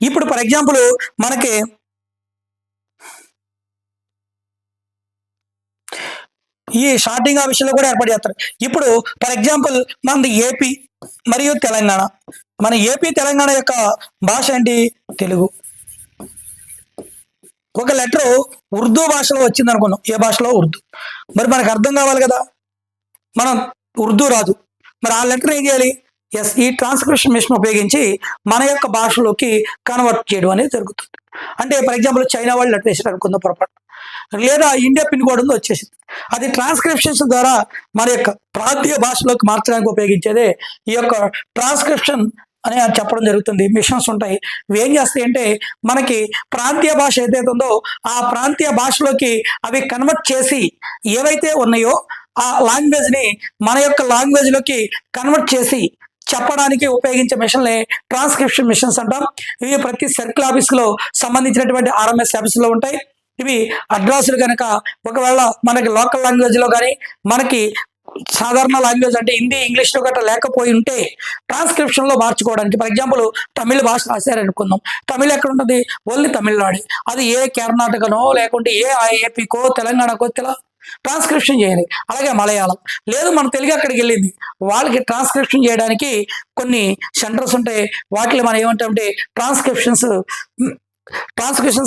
ఇప్పుడు ఫర్ ఎగ్జాంపుల్ మనకి ఈ షార్టింగ్ ఆఫీసులో కూడా ఏర్పాటు చేస్తారు. ఇప్పుడు ఫర్ ఎగ్జాంపుల్ మనది ఏపీ మరియు తెలంగాణ. మన ఏపీ తెలంగాణ యొక్క భాష ఏంటి? తెలుగు. ఒక లెటర్ ఉర్దూ భాషలో వచ్చింది అనుకున్నాం. ఏ భాషలో? ఉర్దూ. మరి మనకు అర్థం కావాలి కదా, మనం ఉర్దూ రాదు, మరి ఆ లెటర్ ఏం చేయాలి? ఎస్, ఈ ట్రాన్స్క్రిప్షన్ మిషన్ ఉపయోగించి మన యొక్క భాషలోకి కన్వర్ట్ చేయడం అనేది జరుగుతుంది. అంటే ఫర్ ఎగ్జాంపుల్ చైనా వాళ్ళు లెటర్ వేసారు అనుకుందాం పొరపాటు, లేదా ఇండియా పిన్ కోడ్ ఉంది వచ్చేసింది. అది ట్రాన్స్క్రిప్షన్స్ ద్వారా మన యొక్క ప్రాంతీయ భాషలోకి మార్చడానికి ఉపయోగించేదే ఈ యొక్క ట్రాన్స్క్రిప్షన్ అని చెప్పడం జరుగుతుంది. మిషన్స్ ఉంటాయి. ఇవి ఏం చేస్తాయి అంటే మనకి ప్రాంతీయ భాష ఏదైతే ఉందో ఆ ప్రాంతీయ భాషలోకి అవి కన్వర్ట్ చేసి ఏవైతే ఉన్నాయో ఆ లాంగ్వేజ్ని మన యొక్క లాంగ్వేజ్లోకి కన్వర్ట్ చేసి చెప్పడానికి ఉపయోగించే మిషన్లే ట్రాన్స్క్రిప్షన్ మిషన్స్ అంటాం. ఇవి ప్రతి సర్కిల్ ఆఫీస్లో సంబంధించినటువంటి ఆర్ఎంఎస్ ఆఫీసులో ఉంటాయి. ఇవి అడ్రస్లు కనుక ఒకవేళ మనకి లోకల్ లాంగ్వేజ్లో కానీ మనకి సాధారణ లాంగ్వేజ్ అంటే హిందీ ఇంగ్లీష్లో గట్రా లేకపోయి ఉంటే ట్రాన్స్క్రిప్షన్లో మార్చుకోవడానికి, ఫర్ ఎగ్జాంపుల్ తమిళ భాష రాశారనుకుందాం. తమిళ ఎక్కడ ఉంటుంది? ఓన్లీ తమిళనాడు. అది ఏ కర్ణాటకనో లేకుంటే ఏ ఏపీకో తెలంగాణకో ట్రాన్స్క్రిప్షన్ చేయాలి. అలాగే మలయాళం లేదు, మన తెలుగు అక్కడికి వెళ్ళింది, వాళ్ళకి ట్రాన్స్క్రిప్షన్ చేయడానికి కొన్ని సెంటర్స్ ఉంటాయి. వాటిలో మనం ఏమంటామంటే ట్రాన్స్క్రిప్షన్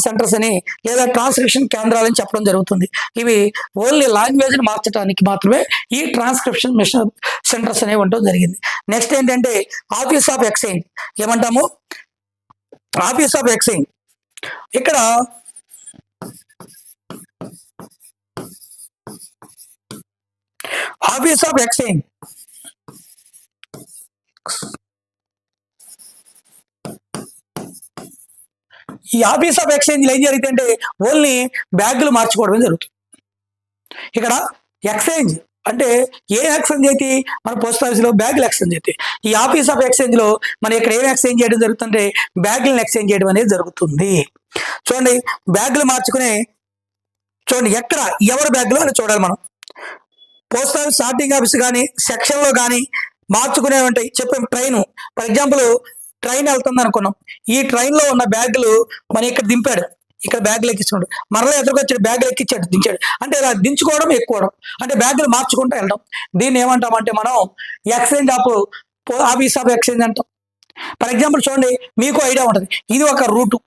సెంటర్స్ అని లేదా ట్రాన్స్క్రిప్షన్ కేంద్రాలని చెప్పడం జరుగుతుంది. ఇవి ఓన్లీ లాంగ్వేజ్ని మార్చడానికి మాత్రమే ఈ ట్రాన్స్క్రిప్షన్ మిషన్ సెంటర్స్ అనేవి ఉండడం జరిగింది. నెక్స్ట్ ఏంటంటే ఆఫీస్ ఆఫ్ ఎక్స్చేంజ్. ఏమంటాము? Office of exchange. ఇక్కడ ఆఫీస్ ఆఫ్ ఎక్స్చేంజ్ ఈ ఆఫీస్ ఆఫ్ ఎక్స్చేంజ్లో ఏం జరుగుతుందంటే ఓన్లీ బ్యాగులు మార్చుకోవడమే జరుగుతుంది. ఇక్కడ ఎక్స్చేంజ్ అంటే ఏ ఎక్స్చేంజ్ అయితే మన పోస్ట్ ఆఫీస్లో బ్యాగులు ఎక్స్చేంజ్ అవుతాయి. ఈ ఆఫీస్ ఆఫ్ ఎక్స్చేంజ్లో మనం ఇక్కడ ఏం ఎక్స్చేంజ్ చేయడం జరుగుతుంటే బ్యాగులను ఎక్స్చేంజ్ చేయడం అనేది జరుగుతుంది. చూడండి, బ్యాగులు మార్చుకునే చూడండి ఎక్కడ ఎవరి బ్యాగులో అని చూడాలి. మనం పోస్ట్ ఆఫీస్ షార్టింగ్ ఆఫీస్ కానీ సెక్షన్లో కానీ మార్చుకునే ఉంటాయి. చెప్పాం ట్రైను, ఫర్ ఎగ్జాంపుల్ ట్రైన్ వెళ్తుంది అనుకున్నాం. ఈ ట్రైన్లో ఉన్న బ్యాగులు మనం ఇక్కడ దింపాడు, ఇక్కడ బ్యాగులు ఎక్కించుకోండి, మరలా ఎదురుకొచ్చాడు బ్యాగులు ఎక్కించాడు, దించాడు. అంటే ఇలా దించుకోవడం ఎక్కువడం అంటే బ్యాగులు మార్చుకుంటూ వెళ్ళడం. దీన్ని ఏమంటామంటే మనం ఎక్స్చేంజ్ ఆఫీస్ ఆఫ్ ఎక్స్చేంజ్ అంటాం. ఫర్ ఎగ్జాంపుల్ చూడండి, మీకు ఐడియా ఉంటుంది. ఇది ఒక రూటు,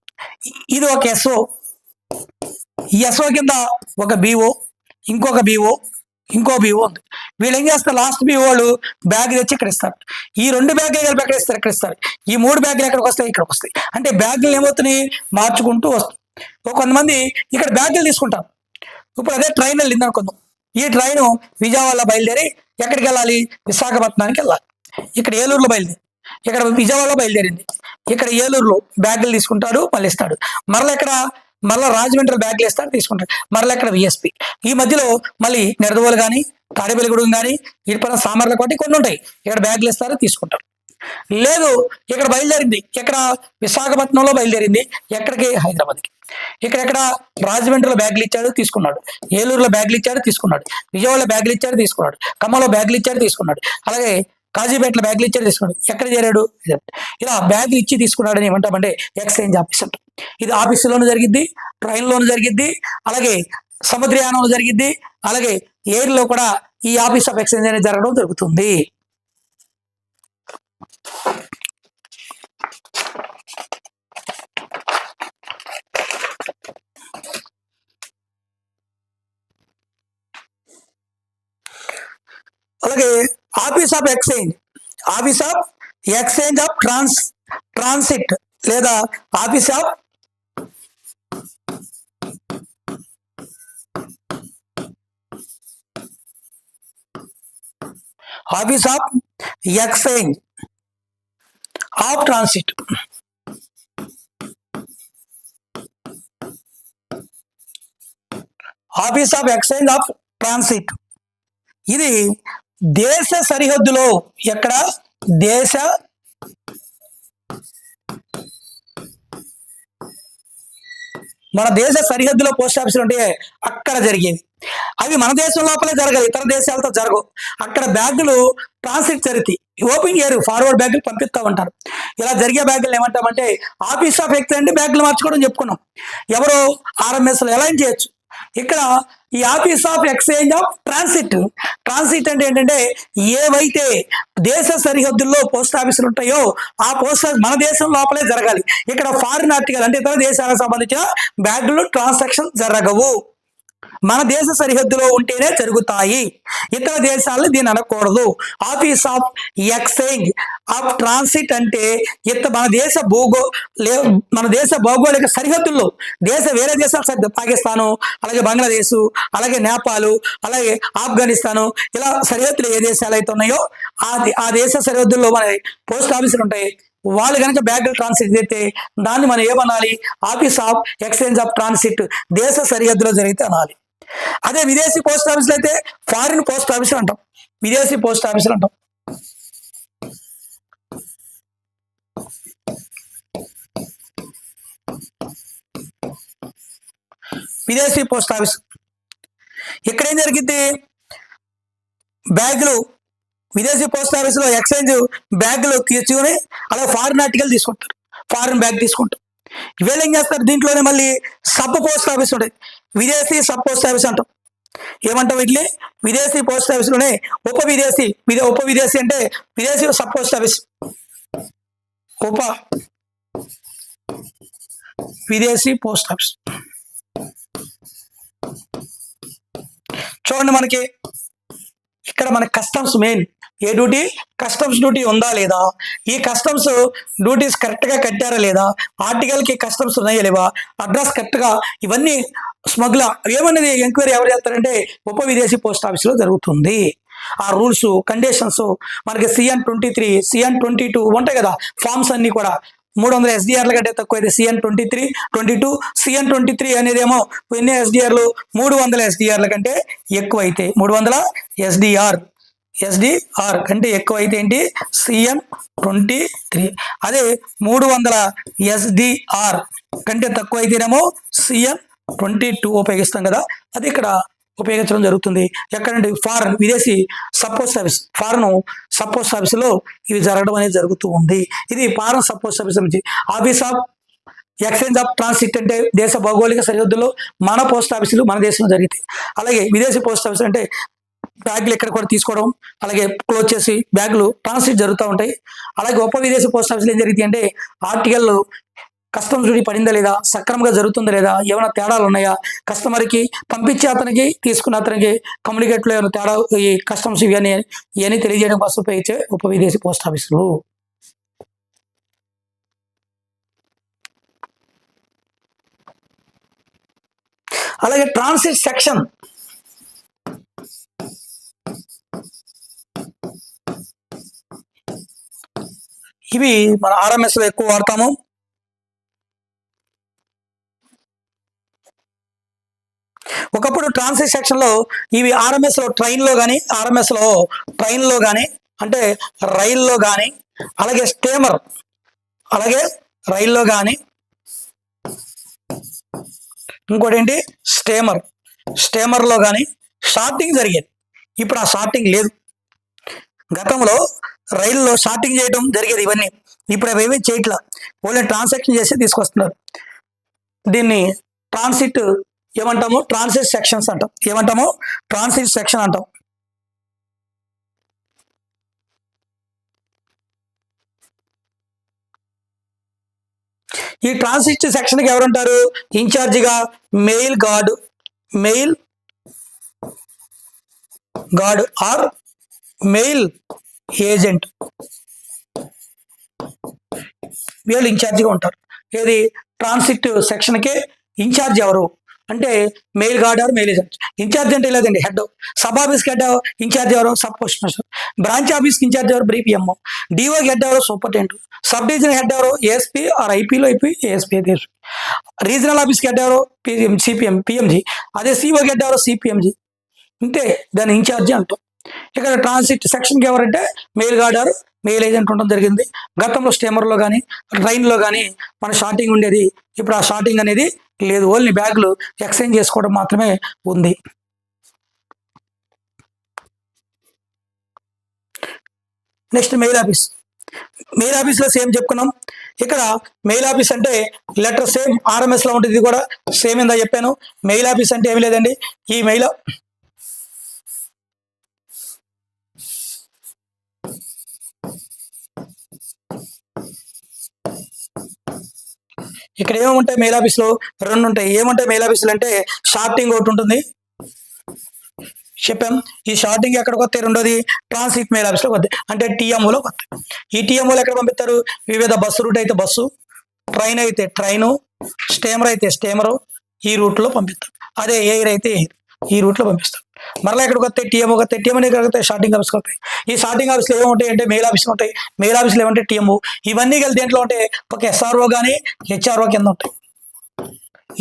ఇది ఒక ఎస్ఓ, ఈ ఎస్ఓ కింద ఒక బీఓ, ఇంకొక బీఓ, ఇంకో బీఓ ఉంది. వీళ్ళు ఏం చేస్తారు? లాస్ట్ బీఓ వాళ్ళు బ్యాగ్ తెచ్చి ఇక్కడ ఇస్తారు. ఈ 2 బ్యాగులు కలిపి ఎక్కడ ఇస్తారు? ఇక్కడ ఇస్తారు. ఈ 3 బ్యాగులు ఎక్కడికి వస్తాయి? ఇక్కడికి వస్తాయి. అంటే బ్యాగులు ఏమవుతున్నాయి? మార్చుకుంటూ వస్తాయి. కొంతమంది ఇక్కడ బ్యాగులు తీసుకుంటారు. ఇప్పుడు అదే ట్రైన్ వెళ్ళింది అనుకుందాం. ఈ ట్రైను విజయవాడలో బయలుదేరి ఎక్కడికి వెళ్ళాలి? విశాఖపట్నానికి వెళ్ళాలి. ఇక్కడ ఏలూరులో బయలుదేరి ఇక్కడ విజయవాడలో బయలుదేరింది, ఇక్కడ ఏలూరులో బ్యాగులు తీసుకుంటాడు, మళ్ళీ ఇస్తాడు. మళ్ళీ రాజమండ్రి బ్యాగులు ఇస్తాడు, తీసుకుంటాడు. మరలా ఇక్కడ విఎస్పి. ఈ మధ్యలో మళ్ళీ నిడదవోలు కానీ, తాడేపల్లిగూడెం కానీ, ఇటుపైన సామర్లకోటి కొన్ని ఉంటాయి. ఇక్కడ బ్యాగులు ఇస్తారు, తీసుకుంటారు. లేదు, ఇక్కడ బయలుదేరింది, ఇక్కడ విశాఖపట్నంలో బయలుదేరింది, ఎక్కడికి? హైదరాబాద్కి. ఇక్కడ రాజమండ్రిలో బ్యాగులు ఇచ్చాడు, తీసుకున్నాడు. ఏలూరులో బ్యాగులు ఇచ్చాడు, తీసుకున్నాడు. విజయవాడలో బ్యాగులు ఇచ్చాడు, తీసుకున్నాడు. ఖమ్మంలో బ్యాగులు ఇచ్చాడు, తీసుకున్నాడు. అలాగే కాజీపేటలో బ్యాగులు ఇచ్చాడు, తీసుకున్నాడు. ఎక్కడ చేరాడు? ఇలా బ్యాగులు ఇచ్చి తీసుకున్నాడని ఏమంటామంటే ఎక్స్చేంజ్ ఆఫీస్ అంటాం. ఇది ఆఫీసులోనూ జరిగిద్ది, ట్రైన్లోనూ జరిగిద్ది, అలాగే సముద్రయానంలో జరిగిద్ది, అలాగే ఎయిర్లో కూడా ఈ ఆఫీస్ ఆఫ్ ఎక్స్చేంజ్ అనేది జరగడం జరుగుతుంది. అలాగే office of exchange of transit లేదా office of exchange of transit. Office of exchange of transit ఇది దేశ సరిహద్దులో, ఎక్కడ? మన దేశ సరిహద్దులో పోస్ట్ ఆఫీసులు ఉంటే అక్కడ జరిగేది. అవి మన దేశం లోపలే జరగాలి, ఇతర దేశాలతో జరగవు. అక్కడ బ్యాగులు ట్రాన్సిట్ జరుగుతాయి, ఓపెన్ చేయరు, ఫార్వర్డ్ బ్యాగులు పంపిస్తూ ఉంటారు. ఇలా జరిగే బ్యాగులు ఏమంటామంటే ఆఫీస్ ఆఫ్ ఎక్స్చేంజ్. బ్యాగులు మార్చుకోవడం చెప్పుకున్నాం, ఎవరో ఆర్ఎంఎస్లో ఎలా చేయొచ్చు. ఇక్కడ ఈ office of exchange of transit అంటే ఏంటంటే ఏవైతే దేశ సరిహద్దుల్లో పోస్ట్ ఆఫీసులు ఉంటాయో ఆ పోస్ట్ ఆఫీస్ మన దేశం లోపలే జరగాలి. ఇక్కడ ఫారిన్ ఆర్టికల్ అంటే ఇతర దేశాలకు సంబంధించిన బ్యాగులు ట్రాన్సాక్షన్ జరగవు, మన దేశ సరిహద్దులో ఉంటేనే జరుగుతాయి, ఇతర దేశాలను దీన్ని అనకూడదు. Office of exchange of transit అంటే మన దేశ భౌగోళిక సరిహద్దుల్లో వేరే దేశాల సరిహద్దు, పాకిస్తాను, అలాగే బంగ్లాదేశ్, అలాగే నేపాల్, అలాగే ఆఫ్ఘనిస్తాను, ఇలా సరిహద్దులు ఏ దేశాలు అయితే ఉన్నాయో ఆ దేశ సరిహద్దుల్లో మన పోస్ట్ ఆఫీసులు ఉంటాయి. వాళ్ళు కనుక బ్యాగులు ట్రాన్సిట్ చేస్తే దాన్ని మనం ఏమనాలి? Office of exchange of transit, దేశ సరిహద్దులో జరిగితే అనాలి. అదే విదేశీ పోస్ట్ ఆఫీసులు అయితే ఫారిన్ పోస్ట్ ఆఫీసులు అంటాం, విదేశీ పోస్ట్ ఆఫీసులు అంటాం. విదేశీ పోస్ట్ ఆఫీస్ ఇక్కడ ఏం జరిగింది? బ్యాగులు విదేశీ పోస్ట్ ఆఫీసులో ఎక్స్చేంజ్ బ్యాగులు తీసుకుని అలా ఫారిన్ ఆర్టికల్ తీసుకుంటారు, ఫారిన్ బ్యాగ్ తీసుకుంటారు. వీళ్ళు ఏం చేస్తారు? దీంట్లోనే మళ్ళీ సబ్ పోస్ట్ ఆఫీస్ ఉంటాయి, విదేశీ సబ్ పోస్ట్ ఆఫీస్ అంటాం. ఏమంటాం వీటిని? విదేశీ పోస్ట్ ఆఫీసులోనే ఉప విదేశీ అంటే విదేశీ సబ్ పోస్ట్ ఆఫీస్, విదేశీ పోస్ట్ ఆఫీస్. చూడండి, మనకి ఇక్కడ మన కస్టమ్స్ మెయిన్ ఏ డ్యూటీ? కస్టమ్స్ డ్యూటీ ఉందా లేదా, ఈ కస్టమ్స్ డ్యూటీస్ కరెక్ట్గా కట్టారా లేదా, ఆర్టికల్కి కస్టమ్స్ ఉన్నాయా లేవా, అడ్రస్ కరెక్ట్గా, ఇవన్నీ స్మగ్లర్ ఏమనేది ఎంక్వైరీ ఎవరు చేస్తారంటే ఉప విదేశీ పోస్ట్ ఆఫీస్లో జరుగుతుంది. ఆ రూల్స్ కండిషన్స్ మనకి CN23, CN22 ఉంటాయి కదా, ఫామ్స్ అన్ని కూడా 300 SDRల కంటే తక్కువ అయితే CN23, 22. CN23 అనేది ఏమో ఎన్ని SDRలు? 300 SDRల కంటే ఎక్కువ అయితే 300 SDR కంటే ఎక్కువ అయితే ఏంటి? CN23. అదే 300 SDR కంటే తక్కువ అయితేనేమో CN22 ఉపయోగిస్తాం కదా, అది ఇక్కడ ఉపయోగించడం జరుగుతుంది. ఎక్కడంటే ఫారెన్ విదేశీ sub post office, foreign sub post ఆఫీసులో ఇవి జరగడం అనేది జరుగుతూ ఉంది. ఇది ఫారెన్ సబ్ పోస్ట్ ఆఫీస్ నుంచి. Office of exchange of transit అంటే దేశ భౌగోళిక సరిహద్దుల్లో మన పోస్ట్ ఆఫీసులు మన దేశంలో జరిగితే. అలాగే విదేశీ పోస్ట్ ఆఫీస్ అంటే బ్యాగులు ఎక్కడ కూడా తీసుకోవడం, అలాగే క్లోజ్ చేసి బ్యాగులు ట్రాన్సిట్ జరుగుతూ ఉంటాయి. అలాగే ఉప విదేశీ పోస్ట్ ఆఫీసులు ఏం జరుగుతాయి అంటే ఆర్టికల్ కస్టమ్స్ డ్యూటీ పడిందా లేదా, సక్రమంగా జరుగుతుందా లేదా, ఏమైనా తేడాలు ఉన్నాయా, కస్టమర్కి పంపించే అతనికి తీసుకున్న అతనికి కమ్యూనికేట్లో ఏమైనా తేడా, ఈ కస్టమ్స్ ఇవన్నీ తెలియజేయడం కోసం ఉపయోగించే ఉప విదేశీ పోస్ట్ ఆఫీసులు. అలాగే ట్రాన్సిట్ సెక్షన్ ఇవి మన ఆర్ఎంఎస్ లో ఎక్కువ వాడతాము. ఒకప్పుడు ట్రాన్సిట్ సెక్షన్ లో ఇవి ఆర్ఎంఎస్ లో ట్రైన్ లో కానీ అంటే రైల్లో కానీ, అలాగే స్టీమర్, అలాగే రైల్లో కానీ, ఇంకోటి ఏంటి స్టీమర్లో కానీ షార్టింగ్ జరిగేది. ఇప్పుడు ఆ షార్టింగ్ లేదు. గతంలో రైల్లో షార్టింగ్ చేయడం జరిగేది. ఇవన్నీ ఇప్పుడు అవేమీ చేయట్లా, ఓన్లీ ట్రాన్సాక్షన్ చేసి తీసుకొస్తున్నారు. దీన్ని ట్రాన్సిట్ ఏమంటాము? ట్రాన్సిట్ సెక్షన్స్ అంటాం. ఏమంటాము? ట్రాన్సిట్ సెక్షన్ అంటాం. ఈ ట్రాన్సిట్ సెక్షన్కి ఎవరుంటారు? ఇన్ఛార్జిగా mail guard or mail agent, వీళ్ళు ఇన్ఛార్జిగా ఉంటారు. ఏది? ట్రాన్సిట్ సెక్షన్కి ఇన్ఛార్జ్ ఎవరు అంటే mail guard or mail agent. Incharge అంటే లేదండి, హెడ్. సబ్ ఆఫీస్కి హెడ్ ఇన్ఛార్జ్ ఎవరు? Sub post master. బ్రాంచ్ ఆఫీస్కి ఇన్ఛార్జ్ ఎవరు? BPM. డిఓకి హెడ్ ఎవరు? సూపరింటెండెంట్. సబ్ డివిజన్ హెడ్ ఎవరు? ఏఎస్పీ ఆర్ ఐపీలో ఏఎస్పీ. రీజనల్ ఆఫీస్కి హెడ్ ఎవరు? PMG. అదే సిఓకి హెడ్ ఎవరు? CPMG. అంతే, దాని ఇన్ఛార్జి అంటాం. ఇక్కడ ట్రాన్సిట్ సెక్షన్కి ఎవరంటే mail guard or mail agent ఉండడం జరిగింది. గతంలో స్టీమర్లో కానీ ట్రైన్లో కానీ మన షార్టింగ్ ఉండేది. ఇప్పుడు ఆ షార్టింగ్ అనేది లేదు, ఓన్లీ బ్యాగులు ఎక్స్చేంజ్ చేసుకోవడం మాత్రమే ఉంది. నెక్స్ట్ మెయిల్ ఆఫీస్లో సేమ్ చెప్పుకున్నాం. ఇక్కడ మెయిల్ ఆఫీస్ అంటే లెటర్ సేమ్ ఆర్ఎంఎస్లో ఉంటుంది. ఇది కూడా సేమ్ ఇందా చెప్పాను. మెయిల్ ఆఫీస్ అంటే ఏమి లేదండి, ఈ మెయిల్ ఇక్కడ ఏముంటాయి? మెయిల్ ఆఫీస్లో రెండు ఉంటాయి. ఏముంటాయి మెయిల్ ఆఫీసులు అంటే షార్టింగ్ ఒకటి ఉంటుంది, చెప్పాం. ఈ షార్టింగ్ ఎక్కడికి వస్తాయి? రెండోది ట్రాన్సిట్ మెయిల్ ఆఫీస్లోకి వస్తాయి, అంటే TMOలో వస్తాయి. ఈ TMOలో ఎక్కడ పంపిస్తారు? వివిధ బస్సు రూట్ అయితే బస్సు, ట్రైన్ అయితే ట్రైను, స్టీమర్ అయితే స్టీమరు, ఈ రూట్లో పంపిస్తారు. అదే ఎయిర్ అయితే ఎయిర్, ఈ రూట్లో పంపిస్తారు. మరలా ఎక్కడికి వస్తాయి? TMOకి వస్తాయి. TMO ఎక్కడికి వస్తాయి? షార్టింగ్ ఆఫీస్కి వస్తాయి. ఈ షార్టింగ్ ఆఫీస్లో ఏముంటాయి అంటే మెయిల్ ఆఫీస్లో ఉంటాయి, మెయిల్ ఆఫీస్లో ఏమంటే TMO. ఇవన్నీ కలిసి దేంట్లో ఉంటాయి? ఒక SRO కానీ HRO కింద ఉంటాయి.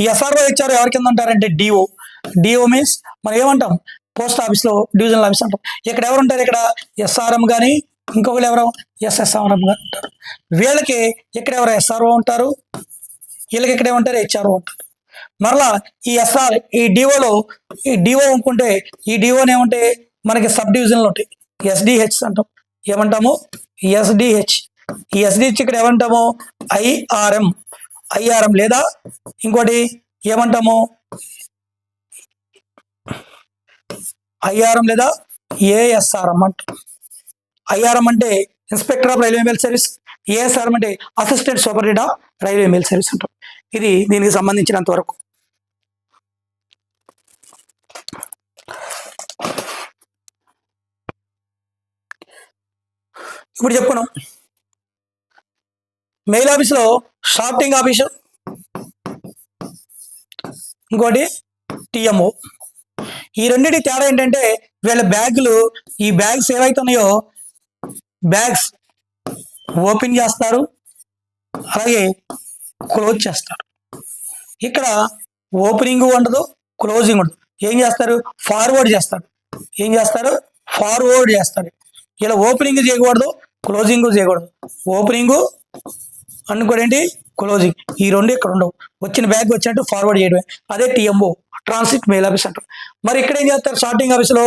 ఈ SRO HRO ఎవరి కింద ఉంటారంటే డిఓ మీన్స్ మనం ఏమంటాం? పోస్ట్ ఆఫీస్లో డివిజనల్ ఆఫీస్ అంటాం. ఇక్కడ ఎవరు ఉంటారు? ఇక్కడ SRM కానీ ఇంకొకరు ఎవరు? SSRM కానీ ఉంటారు. వీళ్ళకి ఇక్కడ ఎవరు? SRO ఉంటారు. వీళ్ళకి ఇక్కడ ఏమంటారు? HRO ఉంటారు. మరలా ఈ డిఓ అనుకుంటే ఈ డిఓని ఏమంటే మనకి సబ్ డివిజన్లు ఉంటాయి, SDH అంటాం. ఏమంటాము? SDH. ఈ SDH ఇక్కడ ఏమంటాము? ఐఆర్ఎం లేదా ఇంకోటి ఏమంటాము? ఐఆర్ఎం లేదా ASRM అంటాం. IRM అంటే inspector of railway mail service, ASRM అంటే assistant superintendent of railway mail service అంటాం. ఇది దీనికి సంబంధించినంత వరకు. ఇప్పుడు చెప్పుకున్నాం మెయిల్ ఆఫీస్లో షార్టింగ్ ఆఫీసు, ఇంకోటి TMO. ఈ రెండింటి తేడా ఏంటంటే వీళ్ళ బ్యాగులు, ఈ బ్యాగ్స్ ఏవైతే ఉన్నాయో బ్యాగ్స్ ఓపెన్ చేస్తారు, అలాగే క్లోజ్ చేస్తారు. ఇక్కడ ఓపెనింగ్ ఉండదు, క్లోజింగ్ ఉండదు. ఏం చేస్తారు? ఫార్వర్డ్ చేస్తారు. ఫార్వర్డ్ చేస్తారు. ఇలా ఓపెనింగ్ చేయకూడదు, క్లోజింగ్ చేయకూడదు. ఓపెనింగ్ అనుకోండి, క్లోజింగ్, ఈ రెండు ఇక్కడ ఉండవు. వచ్చిన బ్యాగ్ వచ్చినట్టు ఫార్వర్డ్ చేయడమే. అదే TMO, ట్రాన్సిట్ మెయిల్ ఆఫీస్ అంటారు. మరి ఇక్కడ ఏం చేస్తారు? షార్టింగ్ ఆఫీస్లో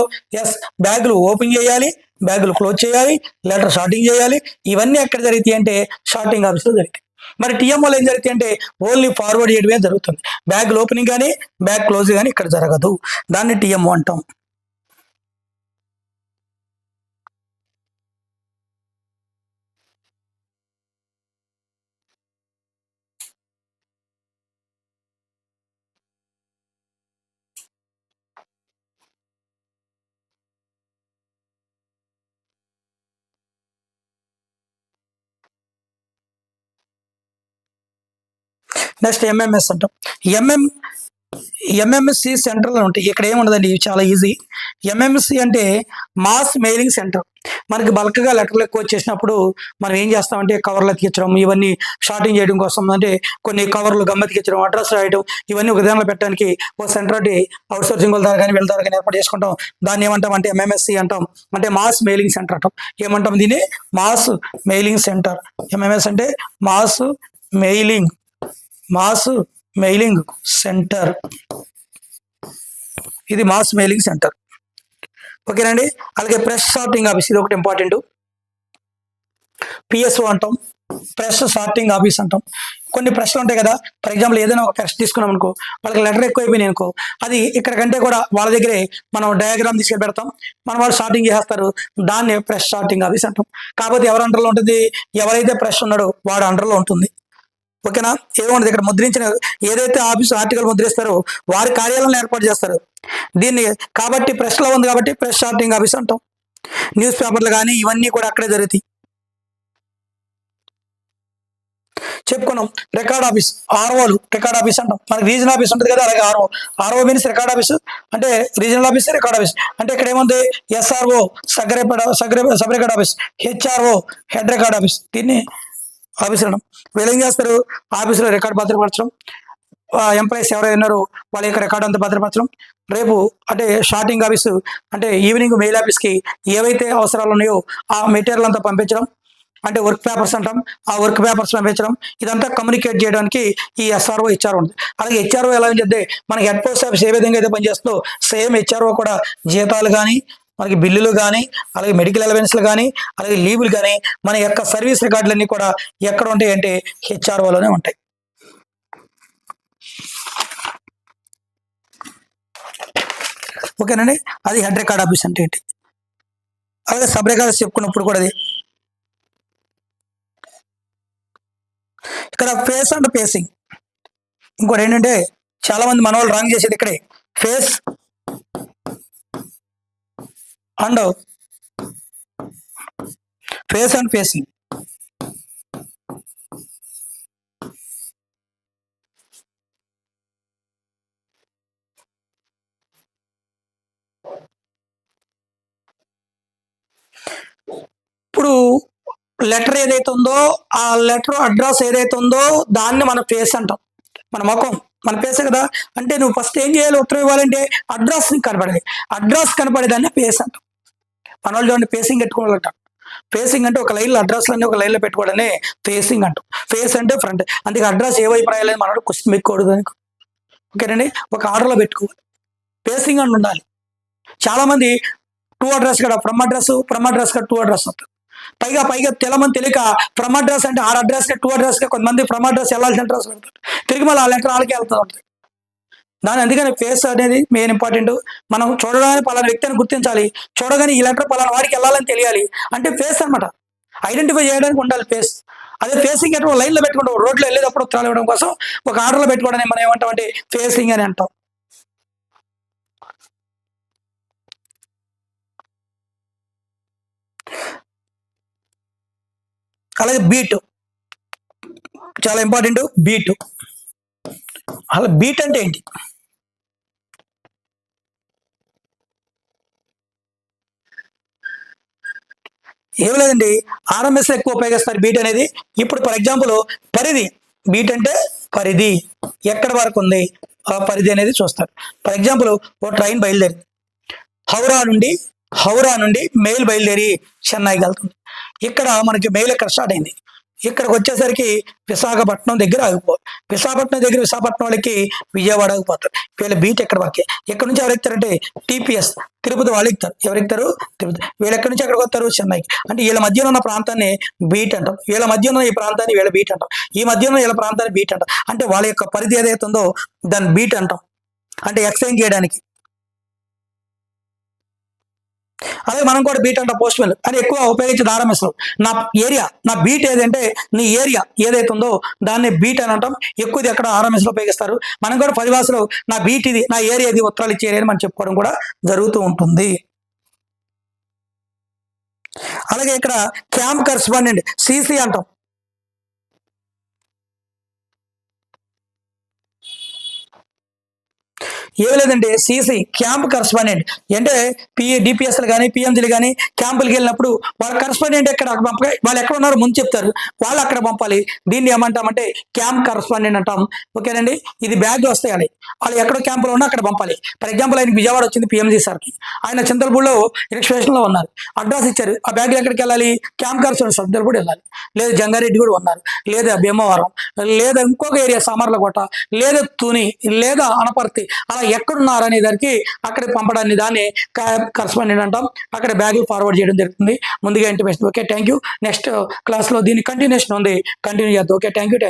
బ్యాగులు ఓపెన్ చేయాలి, బ్యాగులు క్లోజ్ చేయాలి, లెటర్ షార్టింగ్ చేయాలి. ఇవన్నీ ఎక్కడ జరుగుతాయి అంటే షార్టింగ్ ఆఫీస్లో జరుగుతాయి. మరి TMOలో ఏం జరుగుతాయి అంటే ఓన్లీ ఫార్వర్డ్ చేయడమే జరుగుతుంది. బ్యాగులు ఓపెనింగ్ కానీ బ్యాగ్ క్లోజ్ కానీ ఇక్కడ జరగదు. దాన్ని TMO అంటాం. నెక్స్ట్ MMS అంటాం. ఎంఎంఎస్సి సెంటర్లు ఉంటాయి. ఇక్కడ ఏముండదండి, ఇవి చాలా ఈజీ. ఎంఎంఎస్సి అంటే మాస్ మెయిలింగ్ సెంటర్. మనకి బల్క్గా లెటర్లు ఎక్కువ వచ్చేసినప్పుడు మనం ఏం చేస్తామంటే కవర్లు అతికించడం, ఇవన్నీ షార్టింగ్ చేయడం కోసం, అంటే కొన్ని కవర్లు గమ్మతికించడం, అడ్రస్ రాయడం, ఇవన్నీ ఒక విధానంలో పెట్టడానికి ఒక సెంటర్ అంటే అవుట్ సోర్సింగ్ వాళ్ళ ద్వారా కానీ వీళ్ళ ద్వారా కానీ ఏర్పాటు చేసుకుంటాం. దాన్ని ఏమంటాం అంటే ఎంఎంఎస్సి అంటాం, అంటే మాస్ మెయిలింగ్ సెంటర్ అంటాం. ఏమంటాం దీన్ని? Mass mailing centre. ఎంఎంఎస్ అంటే mass mailing, mass mailing centre. ఇది మాస్ మెయిలింగ్ సెంటర్. ఓకేనండి. అలాగే ప్రెస్ సార్టింగ్ ఆఫీస్, ఇది ఒకటి ఇంపార్టెంట్. పిఎస్ఓ అంటాం, ప్రెస్ సార్టింగ్ ఆఫీస్ అంటాం. కొన్ని ప్రశ్నలు ఉంటాయి కదా, ఫర్ ఎగ్జాంపుల్ ఏదైనా ఒక ప్రెస్ తీసుకున్నాం అనుకో, వాళ్ళకి లెటర్ ఎక్కువైపోయినాయి అనుకో, అది ఇక్కడ కంటే కూడా వాళ్ళ దగ్గరే మనం డయాగ్రామ్ తీసుకెళ్ళి పెడతాం, మన వాళ్ళు సార్టింగ్ చేస్తారు. దాన్ని ప్రెస్ సార్టింగ్ ఆఫీస్ అంటాం. కాకపోతే ఎవరి అండర్లో ఉంటుంది? ఎవరైతే ప్రెస్ ఉన్నాడో వాడు అండర్లో ఉంటుంది. ఓకేనా? ఏముండదు ఇక్కడ ముద్రించిన ఏదైతే ఆఫీసు ఆర్టికల్ ముద్రిస్తారో వారి కార్యాలయాలను ఏర్పాటు చేస్తారు దీన్ని. కాబట్టి ప్రెస్లో ఉంది కాబట్టి ప్రెస్ సార్టింగ్ ఆఫీస్ అంటాం. న్యూస్ పేపర్లు కానీ ఇవన్నీ కూడా అక్కడే జరుగుతాయి. చెప్పుకున్నాం. రికార్డ్ ఆఫీస్, ఆర్ఓలు రికార్డ్ ఆఫీస్ అంటాం. మనకి రీజనల్ ఆఫీస్ ఉంటుంది కదా, అలాగే ఆర్ఓ మీన్స్ రికార్డ్ ఆఫీస్, అంటే రీజనల్ ఆఫీస్ రికార్డ్ ఆఫీస్. అంటే ఇక్కడ ఏముంది? SRO sub record office, HRO head record office. దీన్ని ఆఫీస్ అనడం. వీళ్ళు ఏం చేస్తారు? ఆఫీసులో రికార్డు భద్రపరచడం, ఎంప్లాయీస్ ఎవరైనా ఉన్నారో వాళ్ళ యొక్క రికార్డు అంతా భద్రపరచడం. రేపు అంటే షార్టింగ్ ఆఫీసు అంటే ఈవినింగ్ మెయిల్ ఆఫీస్కి ఏవైతే అవసరాలు ఉన్నాయో ఆ మెటీరియల్ అంతా పంపించడం, అంటే వర్క్ పేపర్స్ అంటాం, ఆ వర్క్ పేపర్స్ పంపించడం. ఇదంతా కమ్యూనికేట్ చేయడానికి ఈ ఎస్ఆర్ఓ హెచ్ఆర్ఓ ఉంటుంది. అలాగే హెచ్ఆర్ఓ ఎలా అని చెప్తే మనకి హెడ్ పోస్ట్ ఆఫీస్ ఏ విధంగా అయితే పనిచేస్తుందో సేమ్ హెచ్ఆర్ఓ కూడా జీతాలు కానీ, మనకి బిల్లులు కానీ, అలాగే మెడికల్ అలవెన్స్లు కానీ, అలాగే లీవులు కానీ, మన యొక్క సర్వీస్ రికార్డులన్నీ కూడా ఎక్కడ ఉంటాయి అంటే హెచ్ఆర్ఓలోనే ఉంటాయి. ఓకేనండి. అది హెడ్ రికార్డ్ ఆఫీస్ అంటే ఏంటి. అలాగే సబ్ రికార్డ్స్ చెప్పుకున్నప్పుడు కూడా అది ఇక్కడ ఫేస్ అండ్ పేసింగ్. ఇంకోటి ఏంటంటే చాలా మంది మన వాళ్ళు రాంగ్ చేసేది ఇక్కడే. Face and facing. ఇప్పుడు లెటర్ ఏదైతే ఉందో ఆ లెటర్ అడ్రస్ ఏదైతే ఉందో దాన్ని మన ఫేస్ అంటాం. మన ముఖం మన ఫేసే కదా. అంటే నువ్వు ఫస్ట్ ఏం చేయాలి? ఉత్తరం ఇవ్వాలంటే అడ్రస్ కనపడేది, అడ్రస్ కనపడేదాన్ని ఫేస్ అంటాం. మన వాళ్ళు చూడండి పేసింగ్ పెట్టుకోవాలంట. ఫేసింగ్ అంటే ఒక లైన్లో అడ్రస్లన్నీ ఒక లైన్లో పెట్టుకోవడమే ఫేసింగ్ అంటాం. ఫేస్ అంటే ఫ్రంట్. అందుకే అడ్రస్ ఏ వైపు రాయాలని మనోడు క్వశ్చన్ పెట్టుకోకూడదు. ఓకేనండి. ఒక ఆర్డర్లో పెట్టుకోవాలి. ఫేసింగ్ అని ఉండాలి. చాలామంది టూ అడ్రస్ కదా, ఫ్రమ్ అడ్రస్ కదా టూ అడ్రస్ అవుతుంది. పైగా తెలమని తెలియక ఫ్రమ్ అడ్రస్ అంటే ఆర్ అడ్రస్ టూ అడ్రస్ కొంతమంది ఫ్రమ్ అడ్రస్ వెళ్ళాల్సిన అడ్రస్ పెడతారు. తిరిగి మళ్ళీ ఆ లెటర్ వాళ్ళకి వెళ్తూ ఉంటుంది. దాని అందుకని ఫేస్ అనేది మెయిన్ ఇంపార్టెంట్. మనం చూడగానే పలానా వ్యక్తిని గుర్తించాలి, చూడగానే ఈ లెటర్ పలానా వాడికి వెళ్ళాలని తెలియాలి అంటే ఫేస్ అనమాట. ఐడెంటిఫై చేయడానికి ఉండాలి ఫేస్. అదే ఫేసింగ్ ఎట్లా లైన్లో పెట్టుకుంటాం, రోడ్లో వెళ్ళేటప్పుడు ఉత్తరాలు ఇవ్వడం కోసం ఒక ఆర్డర్లో పెట్టుకోవడానికి మనం ఏమంటాం అంటే ఫేసింగ్ అని అంటాం. అలాగే బీట్ చాలా ఇంపార్టెంట్. బీట్ అలా బీట్ అంటే ఏంటి? ఏం లేదండి, ఆర్ఎంఎస్ ఎక్కువ ఉపయోగిస్తారు బీట్ అనేది. ఇప్పుడు ఫర్ ఎగ్జాంపుల్ పరిధి, బీట్ అంటే పరిధి ఎక్కడి వరకు ఉంది ఆ పరిధి అనేది చూస్తారు. ఫర్ ఎగ్జాంపుల్ ఓ ట్రైన్ బయలుదేరి హౌరా నుండి మెయిల్ బయలుదేరి చెన్నైకి వెళ్తుంది. ఇక్కడ మనకి మెయిల్ ఎక్కడ స్టార్ట్ అయింది, ఇక్కడికి వచ్చేసరికి విశాఖపట్నం దగ్గర ఆగిపోవాలి. విశాఖపట్నం వాళ్ళకి విజయవాడ ఆగిపోతారు. వీళ్ళ బీట్ ఎక్కడ వరకే. ఇక్కడ నుంచి ఎవరు ఎక్కుతారంటే టీపీఎస్ తిరుపతి వాళ్ళు ఎక్కుతారు. ఎవరు ఎక్కుతారు? తిరుపతి. వీళ్ళు ఎక్కడి నుంచి ఎక్కడికి వస్తారు? చెన్నైకి. అంటే వీళ్ళ మధ్యలో ఉన్న ప్రాంతాన్ని బీట్ అంటాం. వీళ్ళ మధ్య ఉన్న ఈ ప్రాంతాన్ని వీళ్ళ బీట్ అంటాం. ఈ మధ్య ఉన్న వీళ్ళ ప్రాంతాన్ని బీట్ అంటాం. అంటే వాళ్ళ యొక్క పరిధి ఏదైతే ఉందో దాన్ని బీట్ అంటాం. అంటే ఎక్స్చేంజ్ చేయడానికి. అదే మనం కూడా బీట్ అంటాం. పోస్ట్ మెయిల్ అని ఎక్కువ ఉపయోగించేది ఆర్ఎంఎస్లో. నా బీట్ ఏదంటే నీ ఏరియా ఏదైతే ఉందో దాన్ని బీట్ అని అంటాం. ఎక్కువది ఎక్కడ ఆర్ఎంఎస్లో ఉపయోగిస్తారు. మనం కూడా పరిభాషలో నా బీట్ ఇది, నా ఏరియా ఇది, ఉత్తరాలు ఇచ్చే ఏరియా అని మనం చెప్పుకోవడం కూడా జరుగుతూ ఉంటుంది. అలాగే ఇక్కడ క్యాంప్ కరెస్పాండెంట్ సిసి అంటాం. ఏమి లేదండి, సిసి క్యాంప్ కరస్పాండెంట్ అంటే డిపిఎస్లు కానీ పిఎంజీలు కానీ క్యాంపులకి వెళ్ళినప్పుడు వాళ్ళ కరస్పాండెంట్ ఎక్కడ వాళ్ళు ఎక్కడ ఉన్నారో ముందు చెప్తారు, వాళ్ళు అక్కడ పంపాలి. దీన్ని ఏమంటామంటే క్యాంప్ కరస్పాండెంట్ అంటాం. ఓకేనండి, ఇది బ్యాగ్ వస్తాయండి, వాళ్ళు ఎక్కడో క్యాంపులో ఉన్నా అక్కడ పంపాలి. ఫర్ ఎగ్జాంపుల్ ఆయన విజయవాడ వచ్చింది పిఎంజీ సార్కి, ఆయన చింతలపూడిలో రిజిస్ట్రేషన్లో ఉన్నారు, అడ్రస్ ఇచ్చారు, ఆ బ్యాగ్లు ఎక్కడికి వెళ్ళాలి, క్యాంప్ కరస్పాండెంట్ చింతలపూడి వెళ్ళాలి, లేదా జంగారెడ్డి కూడా ఉన్నారు, లేదా భీమవరం, లేదా ఇంకొక ఏరియా సామర్లకోట, లేదా తుని, లేదా అనపర్తి, అలా ఎక్కడున్నారు అనే దానికి అక్కడికి పంపడాన్ని దాన్ని కరస్పాండెంట్ అంటాం. అక్కడ బ్యాగ్ ఫార్వర్డ్ చేయడం జరుగుతుంది, ముందుగా intimation. Okay, thank you. Next క్లాస్లో దీని కంటిన్యూషన్ ఉంది, కంటిన్యూ చేద్దాం. Okay, thank you.